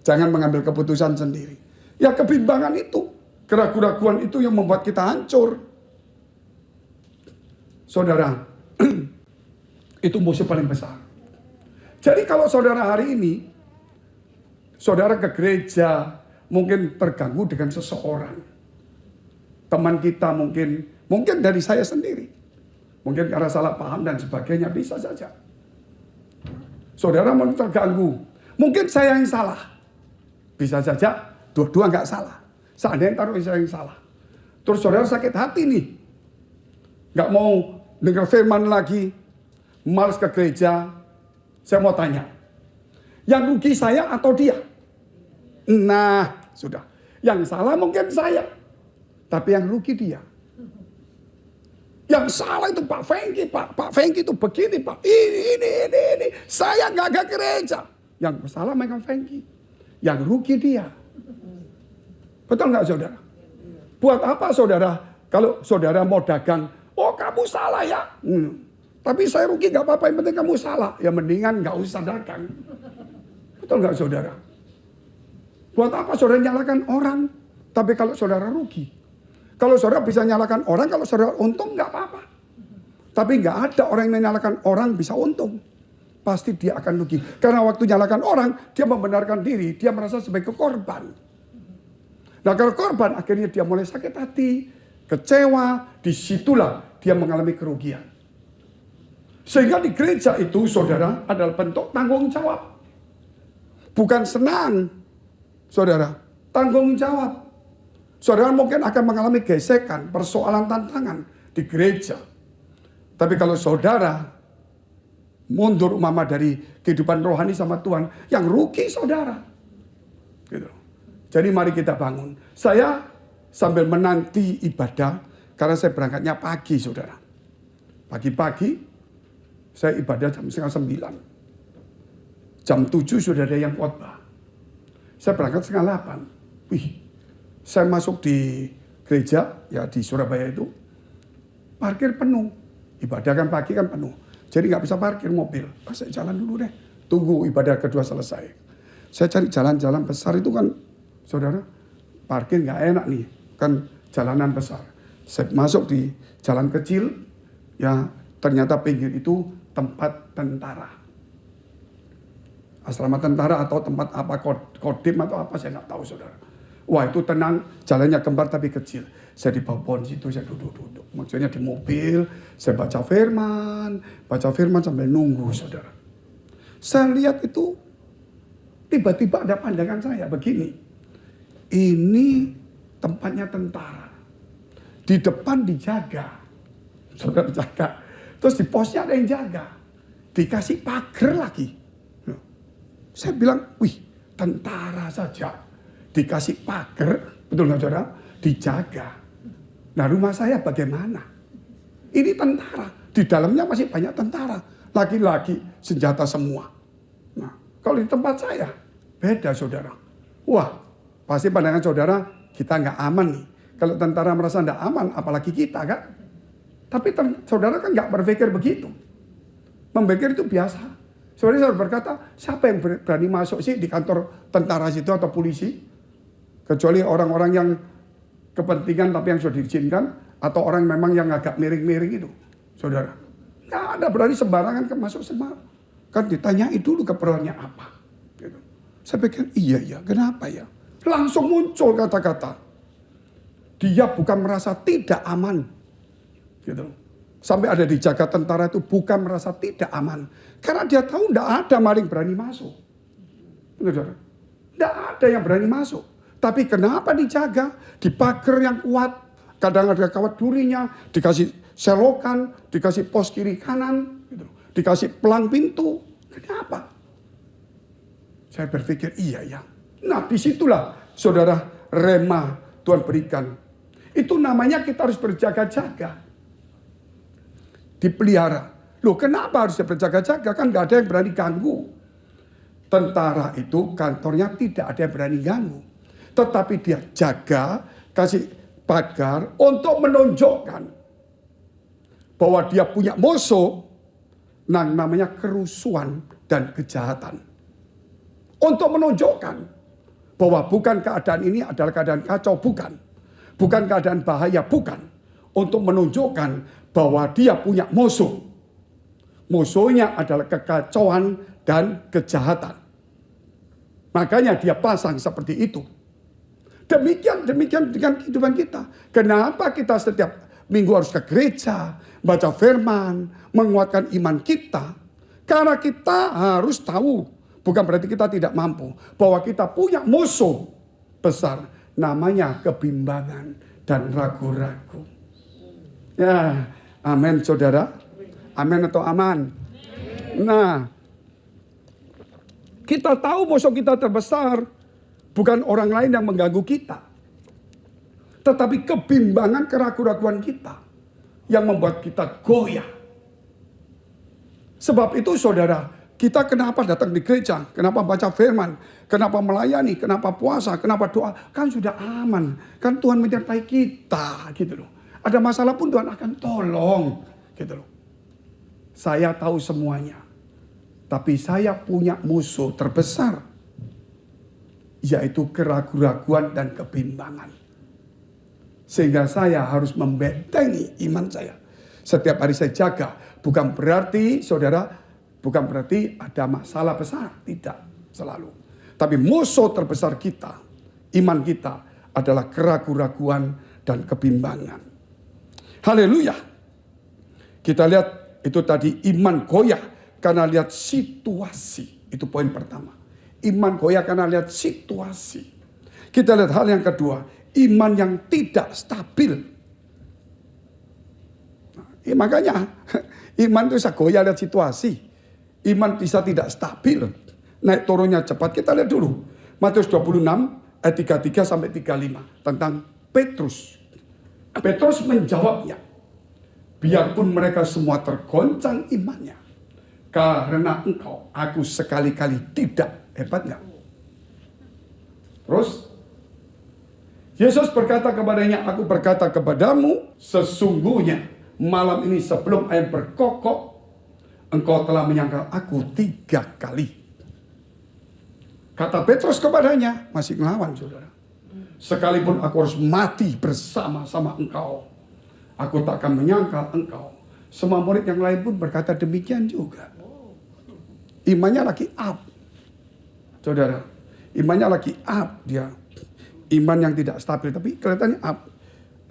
Jangan mengambil keputusan sendiri. Ya kebimbangan itu, keraguan-raguan itu yang membuat kita hancur. Saudara, itu musuh paling besar. Jadi kalau saudara hari ini, saudara ke gereja, mungkin terganggu dengan seseorang. Teman kita mungkin dari saya sendiri. Mungkin karena salah paham dan sebagainya, bisa saja. Saudara mau terganggu. Mungkin saya yang salah. Bisa saja, dua-dua nggak salah. Seandainya taruh saya yang salah. Terus saudara sakit hati nih. Nggak mau dengar firman lagi. Malas ke gereja. Saya mau tanya. Yang rugi saya atau dia? Nah, sudah. Yang salah mungkin saya. Tapi yang rugi dia. Yang salah itu Pak Fengki, Pak Fengki itu begini, Pak. Ini. Saya nggak ke gereja. Yang salah Megang Fengki. Yang rugi dia. Betul nggak saudara? Buat apa saudara? Kalau saudara mau dagang, oh kamu salah ya. Tapi saya rugi nggak apa-apa, yang penting kamu salah. Ya mendingan nggak usah dagang. Betul nggak saudara? Buat apa saudara nyalakan orang? Tapi kalau saudara rugi. Kalau saudara bisa nyalakan orang, kalau saudara untung nggak apa-apa. Tapi nggak ada orang yang menyalakan orang bisa untung. Pasti dia akan rugi. Karena waktu nyalakan orang, dia membenarkan diri. Dia merasa sebagai korban. Nah kalau korban, akhirnya dia mulai sakit hati, kecewa. Disitulah dia mengalami kerugian. Sehingga di gereja itu, saudara, adalah bentuk tanggung jawab. Bukan senang, saudara. Tanggung jawab. Saudara mungkin akan mengalami gesekan, persoalan, tantangan di gereja. Tapi kalau saudara mundur umpama dari kehidupan rohani sama Tuhan, yang rugi saudara. Gitu. Jadi mari kita bangun. Saya sambil menanti ibadah, karena saya berangkatnya pagi saudara. Pagi-pagi saya ibadah jam 8:30. Jam 7 sudah ada yang khotbah. Saya berangkat 7:30. Wih. Saya masuk di gereja, ya di Surabaya itu, parkir penuh. Ibadah kan pagi kan penuh. Jadi nggak bisa parkir mobil. Saya jalan dulu deh. Tunggu ibadah kedua selesai. Saya cari jalan-jalan besar itu kan, saudara, parkir nggak enak nih. Kan jalanan besar. Saya masuk di jalan kecil, ya ternyata pinggir itu tempat tentara. Asrama tentara atau tempat apa, kodim atau apa, saya nggak tahu saudara. Wah itu tenang, jalannya kembar tapi kecil. Saya di bawah pohon situ, saya duduk-duduk. Maksudnya di mobil, saya baca firman sambil nunggu saudara. Saya lihat itu, tiba-tiba ada pandangan saya begini. Ini tempatnya tentara. Di depan dijaga. Saudara jaga. Terus di posnya ada yang jaga. Dikasih pagar lagi. Saya bilang, wih tentara saja. Dikasih pagar, betul nggak saudara? Dijaga. Nah rumah saya bagaimana? Ini tentara. Di dalamnya masih banyak tentara. Laki-laki senjata semua. Nah kalau di tempat saya, beda saudara. Wah pasti pandangan saudara, kita nggak aman nih. Kalau tentara merasa nggak aman, apalagi kita kan? Tapi saudara kan nggak berpikir begitu. Memikir itu biasa. Sebenarnya saya berkata, siapa yang berani masuk sih di kantor tentara situ atau polisi? Kecuali orang-orang yang kepentingan tapi yang sudah diizinkan, atau orang memang yang agak miring-miring itu, saudara. Nggak ada berani sembarangan masuk semua. Kan ditanyai dulu keperluannya apa. Gitu. Saya pikir, iya, kenapa ya? Langsung muncul kata-kata. Dia bukan merasa tidak aman. Gitu. Sampai ada dijaga tentara itu bukan merasa tidak aman. Karena dia tahu tidak ada maling berani masuk. Tidak ada yang berani masuk. Tapi kenapa dijaga? Di pagar yang kuat. Kadang ada kawat durinya. Dikasih selokan. Dikasih pos kiri kanan. Gitu. Dikasih pelang pintu. Kenapa? Saya berpikir iya ya. Nah disitulah saudara rema Tuhan berikan. Itu namanya kita harus berjaga-jaga. Dipelihara. Loh kenapa harus berjaga-jaga? Kan gak ada yang berani ganggu. Tentara itu kantornya tidak ada yang berani ganggu. Tetapi dia jaga, kasih pagar untuk menunjukkan bahwa dia punya musuh. Nah namanya kerusuhan dan kejahatan. Untuk menunjukkan bahwa bukan keadaan ini adalah keadaan kacau, bukan. Bukan keadaan bahaya, bukan. Untuk menunjukkan bahwa dia punya musuh. Musuhnya adalah kekacauan dan kejahatan. Makanya dia pasang seperti itu. Demikian dengan kehidupan kita. Kenapa kita setiap minggu harus ke gereja, baca firman, menguatkan iman kita? Karena kita harus tahu, bukan berarti kita tidak mampu, bahwa kita punya musuh besar, namanya kebimbangan dan ragu-ragu. Ya, amin saudara. Amin atau aman? Nah, kita tahu musuh kita terbesar bukan orang lain yang mengganggu kita. Tetapi kebimbangan, keraguan-raguan kita yang membuat kita goyah. Sebab itu saudara, kita kenapa datang di gereja? Kenapa baca firman? Kenapa melayani? Kenapa puasa? Kenapa doa? Kan sudah aman. Kan Tuhan menyertai kita gitu loh. Ada masalah pun Tuhan akan tolong gitu loh. Saya tahu semuanya. Tapi saya punya musuh terbesar. Yaitu keraguan-raguan dan kebimbangan. Sehingga saya harus membentengi iman saya. Setiap hari saya jaga. Bukan berarti saudara, bukan berarti ada masalah besar. Tidak selalu. Tapi musuh terbesar kita, iman kita adalah keraguan-raguan dan kebimbangan. Haleluya. Kita lihat itu tadi iman goyah karena lihat situasi. Itu poin pertama. Iman goyah karena lihat situasi. Kita lihat hal yang kedua. Iman yang tidak stabil. Nah, makanya iman itu bisa goyah lihat situasi. Iman bisa tidak stabil. Naik turunnya cepat. Kita lihat dulu. Matius 26 ayat 33 sampai 35. Tentang Petrus. Petrus menjawabnya. Biarpun mereka semua tergoncang imannya. Karena engkau, aku sekali-kali tidak. Hebat gak? Terus Yesus berkata kepadanya, aku berkata kepadamu, sesungguhnya malam ini sebelum ayam berkokok, engkau telah menyangkal aku 3 kali. Kata Petrus kepadanya, masih ngelawan saudara. Sekalipun aku harus mati bersama-sama engkau, aku tak akan menyangkal engkau. Semua murid yang lain pun berkata demikian juga. Imannya lagi up. Saudara, imannya lagi up dia. Iman yang tidak stabil, tapi kelihatannya up.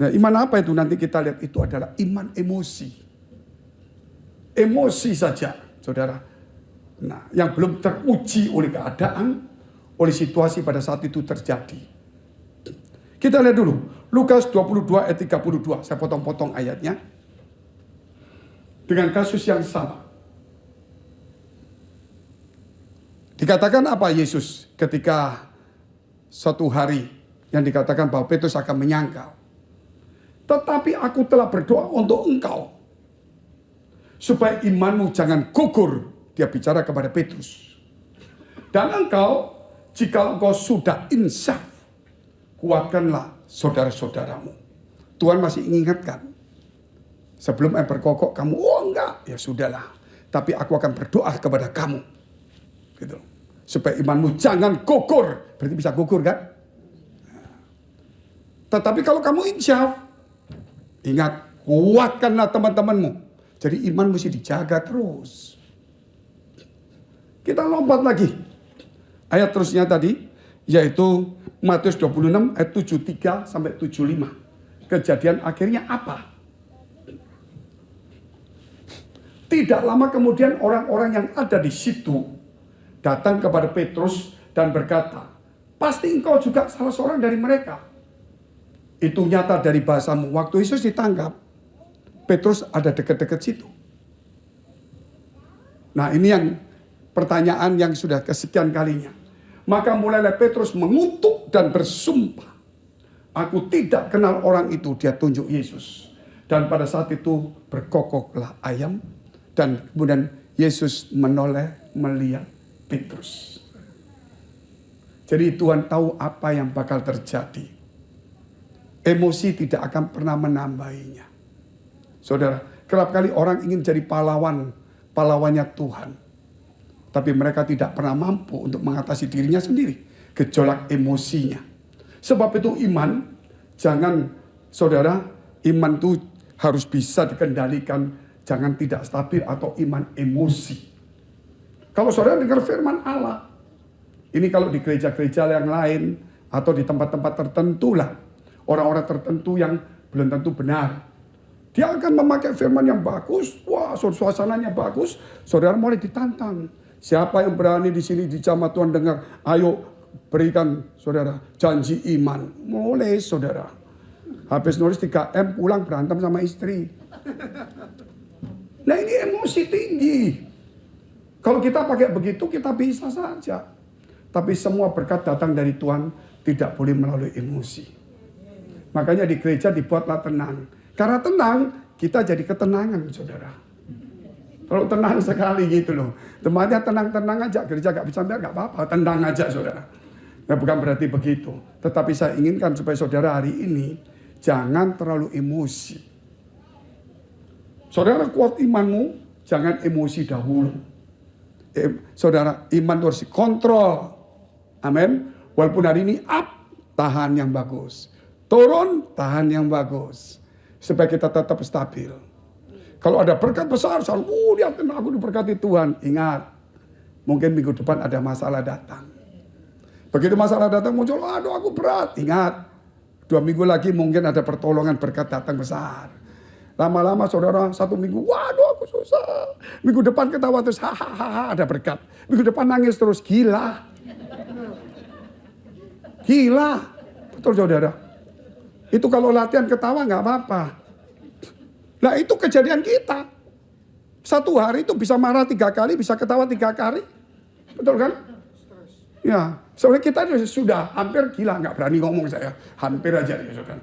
Nah, iman apa itu? Nanti kita lihat itu adalah iman emosi. Emosi saja, saudara. Nah, yang belum teruji oleh keadaan, oleh situasi pada saat itu terjadi. Kita lihat dulu, Lukas 22 ayat 32. Saya potong-potong ayatnya. Dengan kasus yang sama. Dikatakan apa Yesus ketika suatu hari yang dikatakan bahwa Petrus akan menyangkal. Tetapi aku telah berdoa untuk engkau. Supaya imanmu jangan gugur. Dia bicara kepada Petrus. Dan engkau, jika engkau sudah insaf, kuatkanlah saudara-saudaramu. Tuhan masih ingatkan. Sebelum berkokok kamu, oh enggak, ya sudahlah. Tapi aku akan berdoa kepada kamu. Gitu. Supaya imanmu jangan gugur. Berarti bisa gugur kan? Tetapi kalau kamu insyaf, ingat, kuatkanlah teman-temanmu. Jadi iman mesti dijaga terus. Kita lompat lagi. Ayat terusnya tadi, yaitu Matius 26 ayat 73 sampai 75. Kejadian akhirnya apa? Tidak lama kemudian orang-orang yang ada di situ datang kepada Petrus dan berkata, pasti engkau juga salah seorang dari mereka. Itu nyata dari bahasamu. Waktu Yesus ditangkap, Petrus ada dekat-dekat situ. Nah, ini yang pertanyaan yang sudah kesekian kalinya. Maka mulailah Petrus mengutuk dan bersumpah, aku tidak kenal orang itu. Dia tunjuk Yesus. Dan pada saat itu berkokoklah ayam. Dan kemudian Yesus menoleh melihat Petrus. Jadi Tuhan tahu apa yang bakal terjadi. Emosi tidak akan pernah menambahinya. Saudara, kerap kali orang ingin jadi pahlawannya Tuhan. Tapi mereka tidak pernah mampu untuk mengatasi dirinya sendiri. Gejolak emosinya. Sebab itu iman, jangan saudara, iman itu harus bisa dikendalikan. Jangan tidak stabil atau iman emosi. Kalau saudara dengar firman Allah. Ini kalau di gereja-gereja yang lain. Atau di tempat-tempat tertentu lah. Orang-orang tertentu yang belum tentu benar. Dia akan memakai firman yang bagus. Wah, suasananya bagus. Saudara mulai ditantang. Siapa yang berani di sini di jamaah Tuhan dengar. Ayo berikan saudara janji iman. Mulai saudara. Habis nulis 3M pulang berantem sama istri. Nah, ini emosi tinggi. Kalau kita pakai begitu kita bisa saja. Tapi semua berkat datang dari Tuhan, tidak boleh melalui emosi. Makanya di gereja dibuatlah tenang. Karena tenang, kita jadi ketenangan, saudara. Kalau tenang sekali gitu loh. Tempatnya tenang-tenang aja, gereja gak bisa gak apa-apa. Tenang aja, saudara. Nah, bukan berarti begitu. Tetapi saya inginkan supaya saudara hari ini jangan terlalu emosi. Saudara, kuat imanmu, jangan emosi dahulu. Saudara, iman harus dikontrol. Amin. Walaupun hari ini up, tahan yang bagus. Turun, tahan yang bagus. Supaya kita tetap stabil. Kalau ada berkat besar, lihat aku diberkati Tuhan. Ingat, mungkin minggu depan ada masalah datang. Begitu masalah datang muncul, aduh aku berat. Ingat, 2 minggu lagi mungkin ada pertolongan berkat datang besar. Lama-lama saudara 1 minggu, waduh aku susah. Minggu depan ketawa terus, hahaha ada berkat. Minggu depan nangis terus, gila. Gila. Betul saudara. Itu kalau latihan ketawa gak apa-apa. Nah itu kejadian kita. 1 hari itu bisa marah 3 kali, bisa ketawa 3 kali. Betul kan? Ya, soalnya kita sudah hampir gila, gak berani ngomong saya. Hampir aja ya saudara.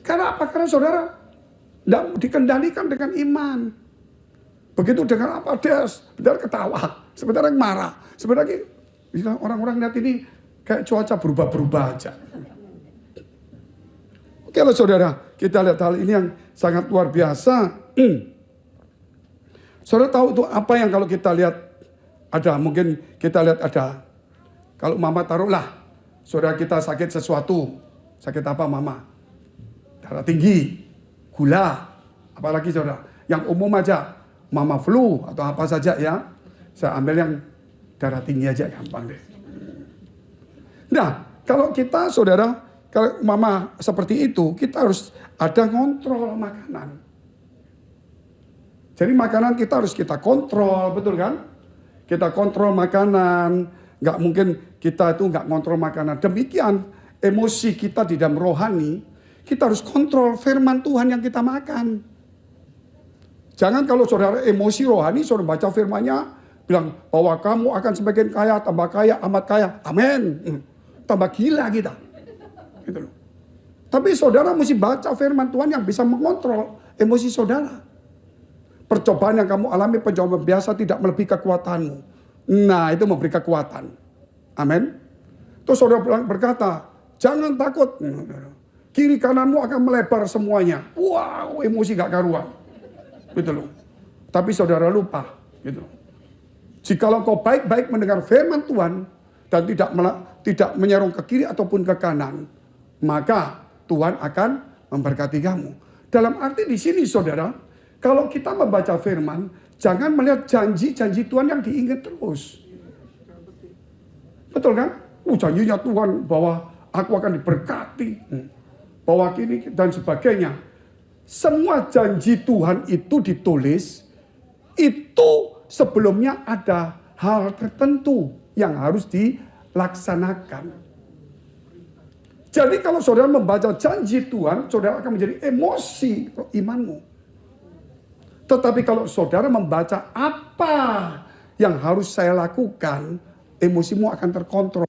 Karena apa? Karena saudara tidak dikendalikan dengan iman. Begitu dengan apa? Dia sebentar ketawa, sebentar yang marah. Sebenarnya orang-orang lihat ini kayak cuaca berubah-berubah aja. Oke lah saudara, kita lihat hal ini yang sangat luar biasa. Saudara tahu itu apa yang kalau kita lihat ada, mungkin kita lihat ada. Kalau mama taruhlah, saudara kita sakit sesuatu. Sakit apa mama? Darah tinggi. Gula, apalagi saudara, yang umum aja, mama flu atau apa saja ya. Saya ambil yang darah tinggi aja, gampang deh. Nah, kalau kita saudara, kalau mama seperti itu, kita harus ada kontrol makanan. Jadi makanan kita harus kita kontrol, betul kan? Kita kontrol makanan, nggak mungkin kita itu nggak kontrol makanan. Demikian emosi kita di dalam rohani. Kita harus kontrol firman Tuhan yang kita makan. Jangan kalau saudara emosi rohani, saudara baca firmannya, bilang bahwa kamu akan semakin kaya, tambah kaya, amat kaya. Amin. Tambah gila kita. Gitu loh. Tapi saudara mesti baca firman Tuhan yang bisa mengontrol emosi saudara. Percobaan yang kamu alami, percobaan biasa tidak melebihi kekuatanmu. Nah, itu memberi kekuatan. Amin. Terus saudara berkata, jangan takut. Kiri kananmu akan melebar semuanya. Wow, emosi gak karuan. Gitu loh. Tapi saudara lupa. Gitu. Jikalau kau baik-baik mendengar firman Tuhan dan tidak menyerong ke kiri ataupun ke kanan, maka Tuhan akan memberkati kamu. Dalam arti di sini saudara, kalau kita membaca firman, jangan melihat janji-janji Tuhan yang diingat terus. Betul kan? Janjinya Tuhan bahwa aku akan diberkati, bahwa kini dan sebagainya. Semua janji Tuhan itu ditulis, itu sebelumnya ada hal tertentu yang harus dilaksanakan. Jadi kalau saudara membaca janji Tuhan, saudara akan menjadi emosi imanmu. Tetapi kalau saudara membaca apa yang harus saya lakukan, emosimu akan terkontrol.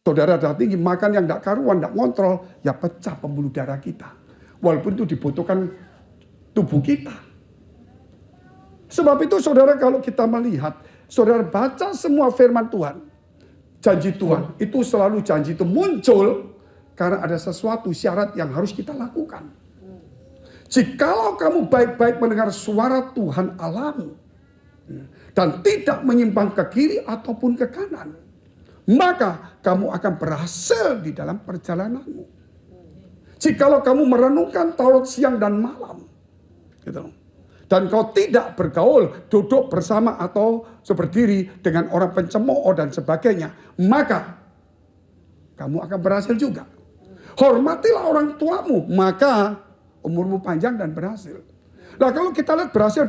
Saudara darah tinggi, makan yang tidak karuan, tidak ngontrol, ya pecah pembuluh darah kita. Walaupun itu dibutuhkan tubuh kita. Sebab itu saudara kalau kita melihat, saudara baca semua firman Tuhan, janji Tuhan, itu selalu janji itu muncul karena ada sesuatu syarat yang harus kita lakukan. Jikalau kamu baik-baik mendengar suara Tuhan Allahmu dan tidak menyimpang ke kiri ataupun ke kanan, maka kamu akan berhasil di dalam perjalananmu. Jikalau kamu merenungkan Taurat siang dan malam, gitu, dan kau tidak bergaul, duduk bersama atau berdiri dengan orang pencemooh dan sebagainya, maka kamu akan berhasil juga. Hormatilah orang tuamu, maka umurmu panjang dan berhasil. Nah kalau kita lihat berhasil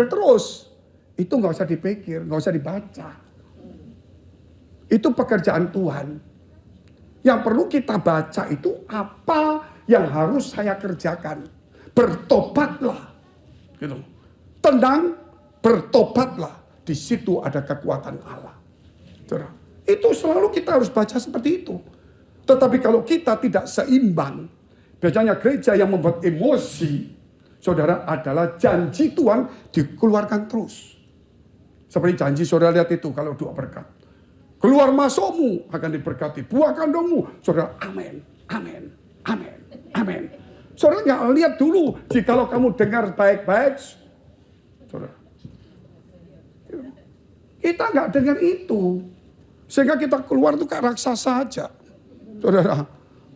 terus, itu nggak usah dipikir, nggak usah dibaca. Itu pekerjaan Tuhan. Yang perlu kita baca itu apa yang harus saya kerjakan. Bertobatlah. Gitu. Tenang, bertobatlah. Di situ ada kekuatan Allah. Itu selalu kita harus baca seperti itu. Tetapi kalau kita tidak seimbang, biasanya gereja yang membuat emosi, saudara, adalah janji Tuhan dikeluarkan terus. Seperti janji saudara lihat itu kalau doa berkat. Keluar masukmu akan diberkati. Buah kandungmu. Saudara, amin, amin, amin, amin. Saudara nggak lihat dulu. Jikalau kamu dengar baik-baik. Saudara. Kita nggak dengar itu. Sehingga kita keluar itu kayak raksasa aja. Saudara.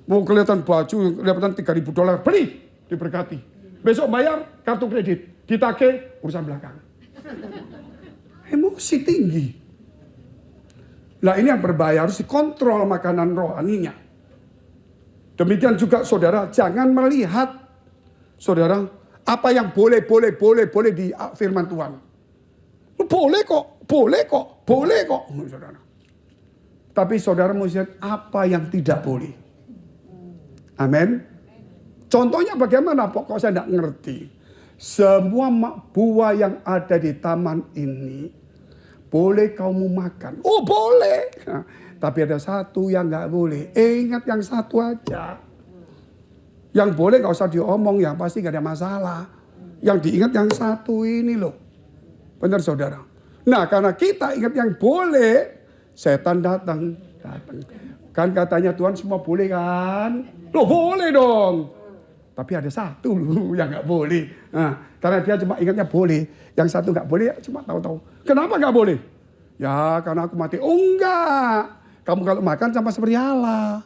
Mau kelihatan baju, kelihatan $3.000. Beli, diberkati. Besok bayar kartu kredit. Ditagih, urusan belakang. Emosi tinggi. Nah ini yang berbahaya, harus dikontrol makanan rohaninya. Demikian juga saudara, jangan melihat saudara apa yang boleh di firman Tuhan. Boleh kok, saudara. Tapi saudara mesti lihat apa yang tidak boleh. Amin. Contohnya bagaimana? Pokoknya saya tidak ngerti. Semua buah yang ada di taman ini boleh kamu makan. Oh boleh. Nah, tapi ada satu yang nggak boleh. Ingat yang satu aja. Yang boleh nggak usah diomong, yang pasti nggak ada masalah. Yang diingat yang satu ini loh. Benar saudara. Nah karena kita ingat yang boleh, setan datang. Kan katanya Tuhan semua boleh kan? Loh boleh dong. Tapi ada satu loh yang nggak boleh. Nah, karena dia cuma ingatnya boleh. Yang satu nggak boleh, cuma tahu-tahu. Kenapa nggak boleh? Ya karena aku mati. Oh enggak. Kamu kalau makan sama seperti Allah.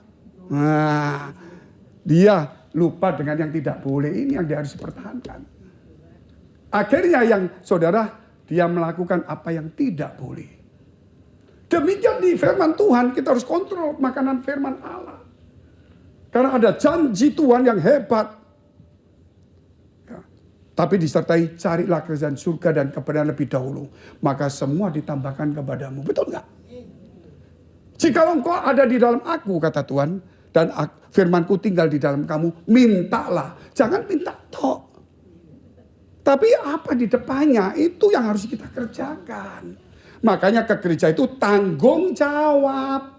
Nah, dia lupa dengan yang tidak boleh ini yang dia harus pertahankan. Akhirnya yang saudara, dia melakukan apa yang tidak boleh. Demikian di firman Tuhan, kita harus kontrol makanan firman Allah. Karena ada janji Tuhan yang hebat. Ya. Tapi disertai carilah kerajaan surga dan kebenaran lebih dahulu. Maka semua ditambahkan kepadamu. Betul nggak? Jika engkau ada di dalam aku, kata Tuhan. Dan firmanku tinggal di dalam kamu. Mintalah. Jangan minta tok. Tapi apa di depannya itu yang harus kita kerjakan. Makanya ke gereja itu tanggung jawab.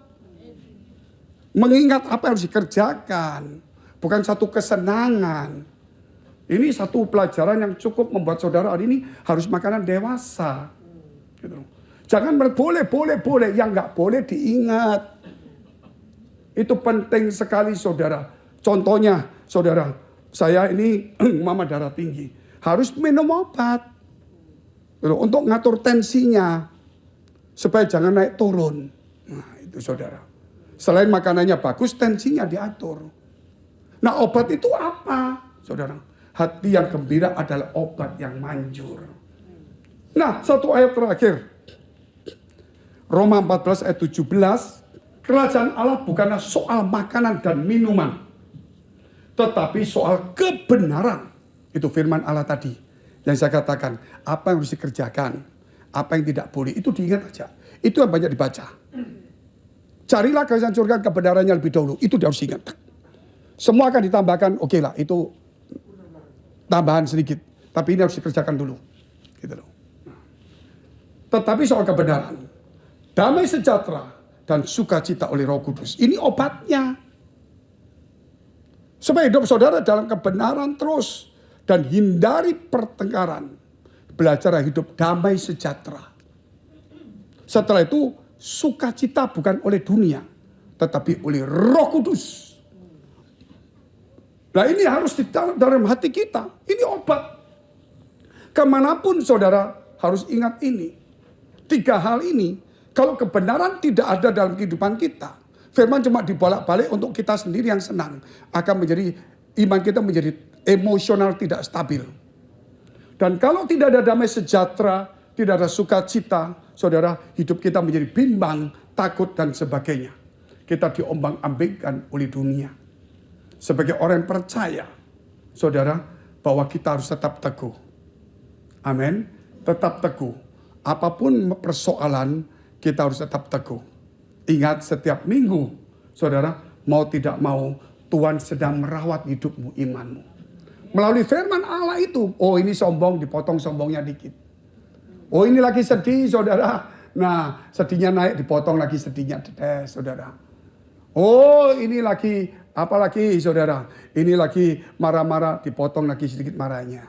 Mengingat apa yang harus dikerjakan. Bukan satu kesenangan. Ini satu pelajaran yang cukup membuat saudara hari ini harus makanan dewasa. Gitu. Jangan boleh. Yang nggak boleh diingat. Itu penting sekali saudara. Contohnya saudara. Saya ini mama darah tinggi. Harus minum obat. Untuk ngatur tensinya supaya jangan naik turun. Nah, itu saudara. Selain makanannya bagus, tensinya diatur. Nah, obat itu apa, saudara? Hati yang gembira adalah obat yang manjur. Nah, satu ayat terakhir. Roma 14 ayat 17. Kerajaan Allah bukanlah soal makanan dan minuman, tetapi soal kebenaran. Itu firman Allah tadi. Yang saya katakan, apa yang harus dikerjakan, apa yang tidak boleh, itu diingat aja. Itu yang banyak dibaca. Carilah kerajaan surga, kebenarannya lebih dahulu. Itu dia harus ingat. Semua akan ditambahkan, oke lah, itu tambahan sedikit. Tapi ini harus dikerjakan dulu. Gitu loh. Tetapi soal kebenaran, damai sejahtera, dan sukacita oleh Roh Kudus. Ini obatnya. Supaya hidup saudara dalam kebenaran terus. Dan hindari pertengkaran. Belajar hidup damai sejahtera. Setelah itu, sukacita bukan oleh dunia, tetapi oleh Roh Kudus. Nah, ini harus di dalam hati kita. Ini obat. Kemanapun saudara harus ingat ini. 3 hal ini, kalau kebenaran tidak ada dalam kehidupan kita, firman cuma dibolak-balik untuk kita sendiri yang senang, akan menjadi iman kita menjadi emosional tidak stabil. Dan kalau tidak ada damai sejahtera, tidak ada sukacita, saudara, hidup kita menjadi bimbang, takut, dan sebagainya. Kita diombang-ambingkan oleh dunia. Sebagai orang yang percaya, saudara, bahwa kita harus tetap teguh. Amin. Tetap teguh. Apapun persoalan, kita harus tetap teguh. Ingat setiap minggu, saudara, mau tidak mau, Tuhan sedang merawat hidupmu, imanmu. Melalui firman Allah itu, oh ini sombong, dipotong sombongnya dikit. Oh ini lagi sedih, saudara. Nah, sedihnya naik, dipotong lagi sedihnya, saudara. Oh ini lagi, apa lagi, saudara. Ini lagi marah-marah, dipotong lagi sedikit marahnya.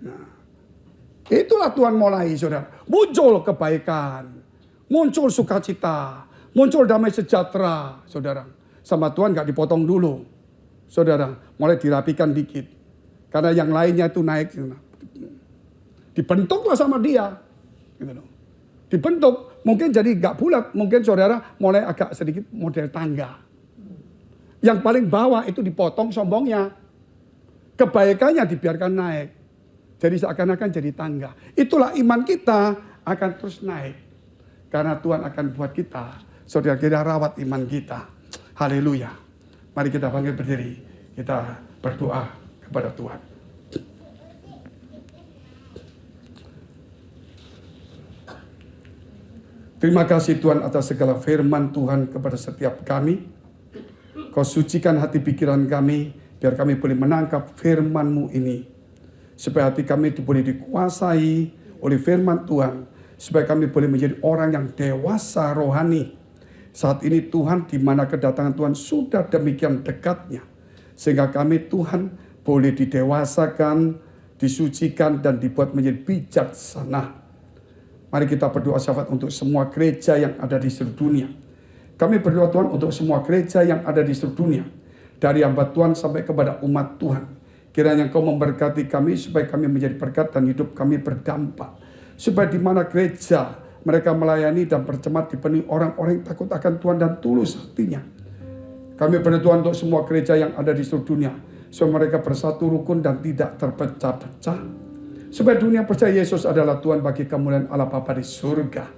Nah, itulah Tuhan mulai, saudara. Muncul kebaikan, muncul sukacita, muncul damai sejahtera, saudara. Sama Tuhan gak dipotong dulu, saudara. Mulai dirapikan dikit. Karena yang lainnya itu naik. Dibentuklah sama dia. Dibentuk. Mungkin jadi gak bulat. Mungkin saudara mulai agak sedikit model tangga. Yang paling bawah itu dipotong sombongnya. Kebaikannya dibiarkan naik. Jadi seakan-akan jadi tangga. Itulah iman kita akan terus naik. Karena Tuhan akan buat kita, saudara, kita rawat iman kita. Haleluya. Mari kita bangkit berdiri. Kita berdoa kepada Tuhan. Terima kasih Tuhan atas segala firman Tuhan kepada setiap kami. Kau sucikan hati pikiran kami, biar kami boleh menangkap firman-Mu ini. Supaya hati kami boleh dikuasai oleh firman Tuhan. Supaya kami boleh menjadi orang yang dewasa rohani. Saat ini Tuhan, di mana kedatangan Tuhan sudah demikian dekatnya. Sehingga kami Tuhan boleh didewasakan, disucikan, dan dibuat menjadi bijaksana. Mari kita berdoa syafaat untuk semua gereja yang ada di seluruh dunia. Kami berdoa Tuhan untuk semua gereja yang ada di seluruh dunia. Dari hamba Tuhan sampai kepada umat Tuhan. Kiranya Engkau memberkati kami supaya kami menjadi berkat dan hidup kami berdampak. Supaya di mana gereja mereka melayani dan berjemaat dipenuhi orang-orang yang takut akan Tuhan dan tulus hatinya. Kami berdoa untuk semua gereja yang ada di seluruh dunia. Supaya mereka bersatu rukun dan tidak terpecah-pecah. Supaya dunia percaya Yesus adalah Tuhan bagi kemuliaan Allah Bapa di surga.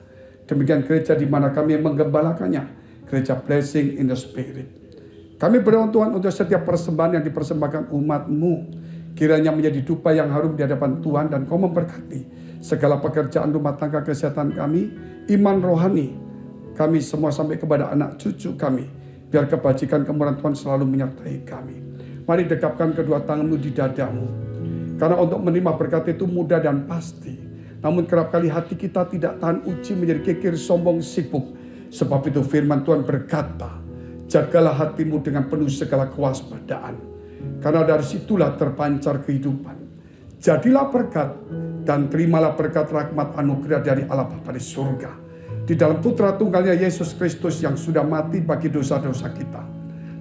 Demikian gereja di mana kami menggembalakannya. Gereja Blessing in the Spirit. Kami berdoa Tuhan untuk setiap persembahan yang dipersembahkan umat-Mu. Kiranya menjadi dupa yang harum di hadapan Tuhan dan Kau memberkati segala pekerjaan rumah tangga, kesehatan kami, iman rohani kami semua sampai kepada anak cucu kami. Biar kebajikan kemurahan Tuhan selalu menyertai kami. Mari dekapkan kedua tanganmu di dadamu. Karena untuk menerima berkat itu mudah dan pasti. Namun kerap kali hati kita tidak tahan uji menjadi kikir, sombong, sibuk. Sebab itu firman Tuhan berkata, jagalah hatimu dengan penuh segala kewaspadaan. Karena dari situlah terpancar kehidupan. Jadilah berkat dan terimalah berkat rahmat anugerah dari Allah Bapa di surga. Di dalam putra tunggalnya Yesus Kristus yang sudah mati bagi dosa-dosa kita.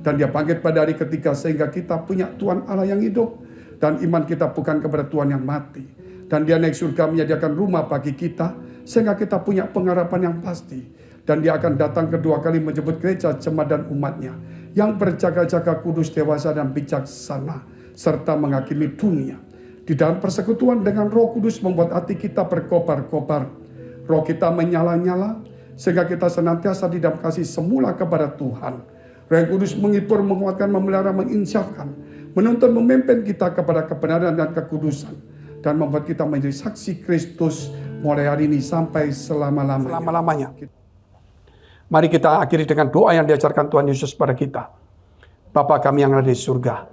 Dan dia bangkit pada hari ketiga sehingga kita punya Tuhan Allah yang hidup. Dan iman kita bukan kepada Tuhan yang mati, Dan dia naik surga menyediakan rumah bagi kita, sehingga kita punya pengharapan yang pasti. Dan dia akan datang kedua kali menjemput gereja, jemaat dan umatnya, yang berjaga-jaga kudus, dewasa dan bijaksana, serta menghakimi dunia. Di dalam persekutuan dengan Roh Kudus membuat hati kita berkobar-kobar. Roh kita menyala-nyala, sehingga kita senantiasa di dalam kasih semula kepada Tuhan. Roh Kudus menghibur, menguatkan, memelihara, menginsyafkan, menuntun, memimpin kita kepada kebenaran dan kekudusan, dan membuat kita menjadi saksi Kristus mulai hari ini sampai selama-lamanya. Mari kita akhiri dengan doa yang diajarkan Tuhan Yesus pada kita. Bapa kami yang ada di surga,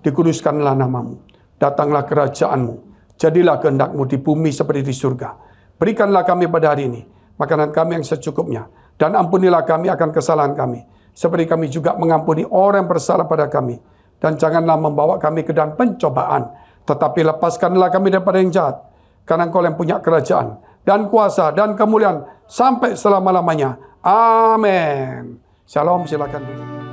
dikuduskanlah namamu, datanglah kerajaanmu, jadilah kehendak-mu di bumi seperti di surga. Berikanlah kami pada hari ini makanan kami yang secukupnya, dan ampunilah kami akan kesalahan kami, seperti kami juga mengampuni orang yang bersalah pada kami. Dan janganlah membawa kami ke dalam pencobaan, tetapi lepaskanlah kami daripada yang jahat. Karena Engkau yang punya kerajaan, dan kuasa, dan kemuliaan, sampai selama-lamanya. Amin. Shalom, silakan.